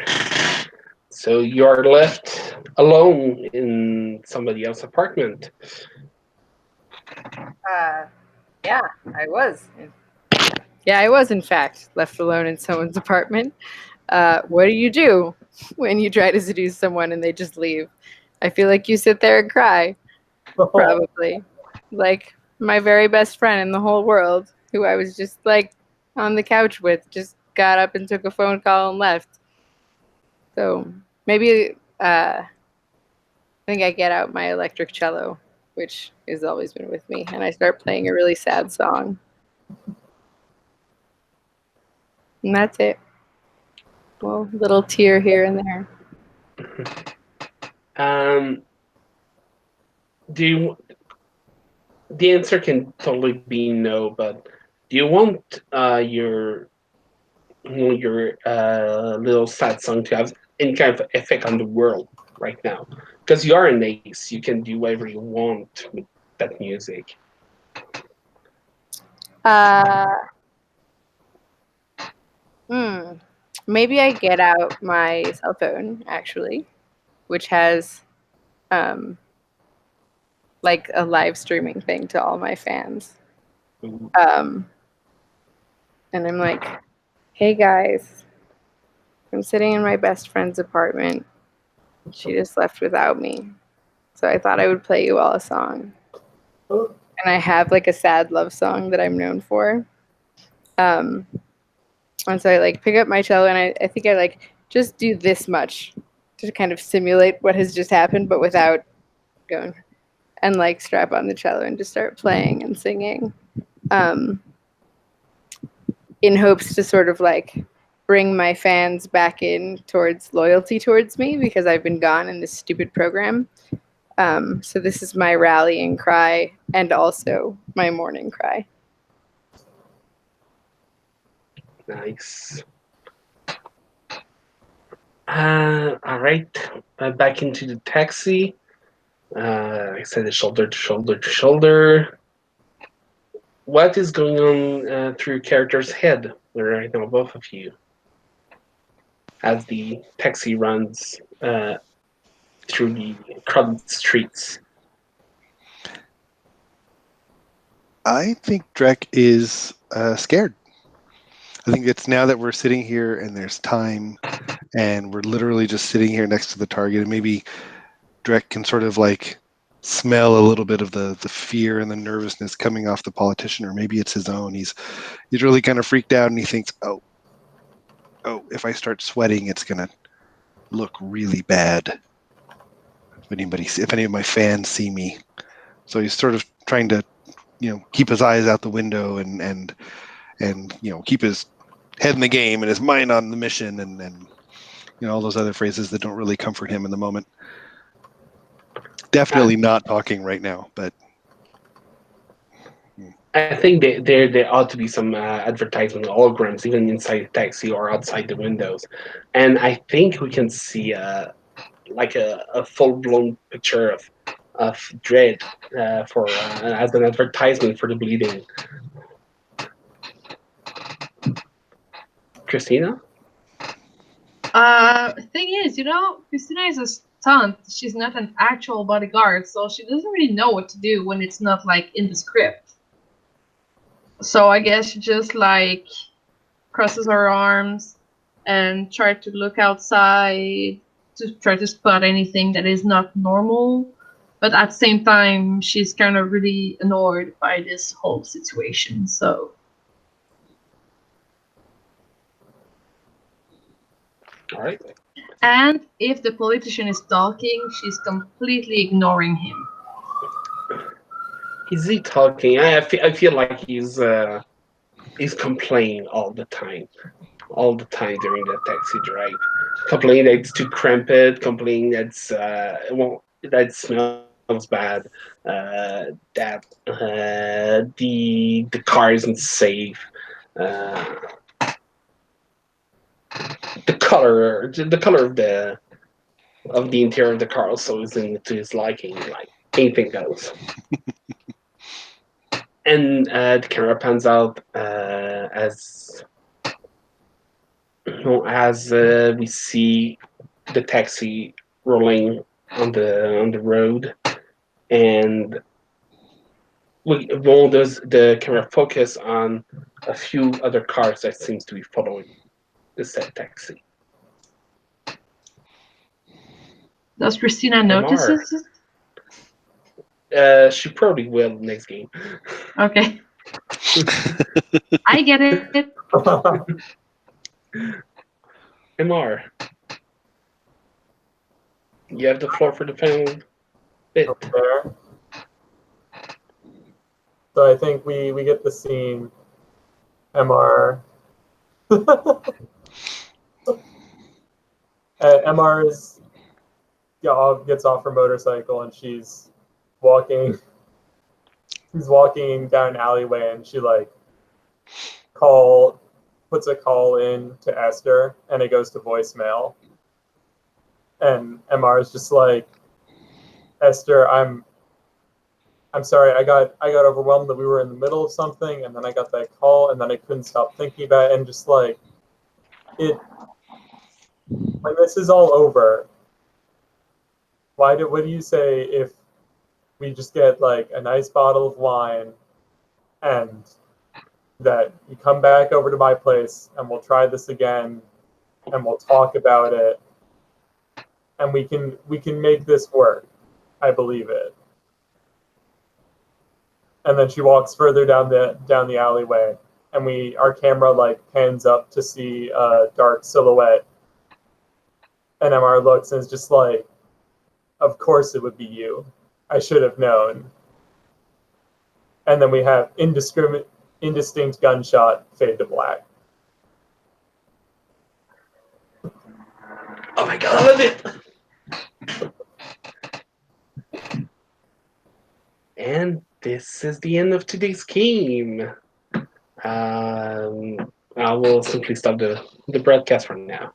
So you are left alone in somebody else's apartment. Yeah, I was. Yeah, I was in fact left alone in someone's apartment. What do you do when you try to seduce someone and they just leave? I feel like you sit there and cry, probably. Like my very best friend in the whole world, who I was just like on the couch with, just got up and took a phone call and left. So maybe I think I get out my electric cello, which has always been with me, and I start playing a really sad song. And that's it. Well, little tear here and there. Do you? The answer can totally be no, but do you want your little sad song to have any kind of effect on the world right now? Because you are an ace, you can do whatever you want with that music. Maybe I get out my cell phone, actually, which has like a live streaming thing to all my fans. And I'm like, hey guys, I'm sitting in my best friend's apartment. She just left without me. So I thought I would play you all a song. And I have like a sad love song that I'm known for. And so I like pick up my cello and I think I like just do this much to kind of simulate what has just happened, but without going, and like strap on the cello and just start playing and singing, in hopes to sort of like bring my fans back in towards loyalty towards me because I've been gone in this stupid program. So this is my rallying cry and also my morning cry. Nice. All right. Back into the taxi. I said the shoulder to shoulder to shoulder. What is going on through your character's head right now, both of you, as the taxi runs through the crowded streets? I think Drek is scared. I think it's now that we're sitting here and there's time and we're literally just sitting here next to the target, and maybe Drek can sort of like smell a little bit of the fear and the nervousness coming off the politician, or maybe it's his own. He's really kind of freaked out and he thinks, oh, if I start sweating, it's gonna look really bad if any of my fans see me. So he's sort of trying to, keep his eyes out the window and keep his head in the game and his mind on the mission and all those other phrases that don't really comfort him in the moment. definitely not talking right now, but I think there ought to be some advertisement holograms even inside the taxi or outside the windows, and I think we can see like a full blown picture of Dread for as an advertisement for the bleeding. Christina? Thing is, Christina is a stunt. She's not an actual bodyguard, so she doesn't really know what to do when it's not like in the script. So I guess she just like crosses her arms and try to look outside to try to spot anything that is not normal. But at the same time, she's kind of really annoyed by this whole situation. So All right. and if the politician is talking, she's completely ignoring him. Is he talking? I feel like he's complaining all the time during that taxi drive. Complaining that it's too cramped, complaining that smells bad, that the car isn't safe. Uh, the color of the interior of the car also isn't to his liking. Like anything goes. And the camera pans out as we see the taxi rolling on the road, and does the camera focus on a few other cars that seems to be following the said taxi. Does Christina MR. notice it? She probably will next game. Okay. I get it. MR, you have the floor for the final bit. There. So I think we get the scene. MR. MR gets off her motorcycle and she's walking. She's walking down an alleyway and she like puts a call in to Esther and it goes to voicemail. And MR is just like, Esther, I'm sorry, I got overwhelmed that we were in the middle of something, and then I got that call, and then I couldn't stop thinking about it, and just like when this is all over, what do you say if we just get like a nice bottle of wine, and that you come back over to my place, and we'll try this again, and we'll talk about it, and we can make this work. I believe it. And then she walks further down the alleyway, and our camera like pans up to see a dark silhouette. And MR looks and is just like, "Of course it would be you. I should have known." And then we have indistinct gunshot fade to black. Oh my god, I love it! And this is the end of today's game. I will simply stop the broadcast for now.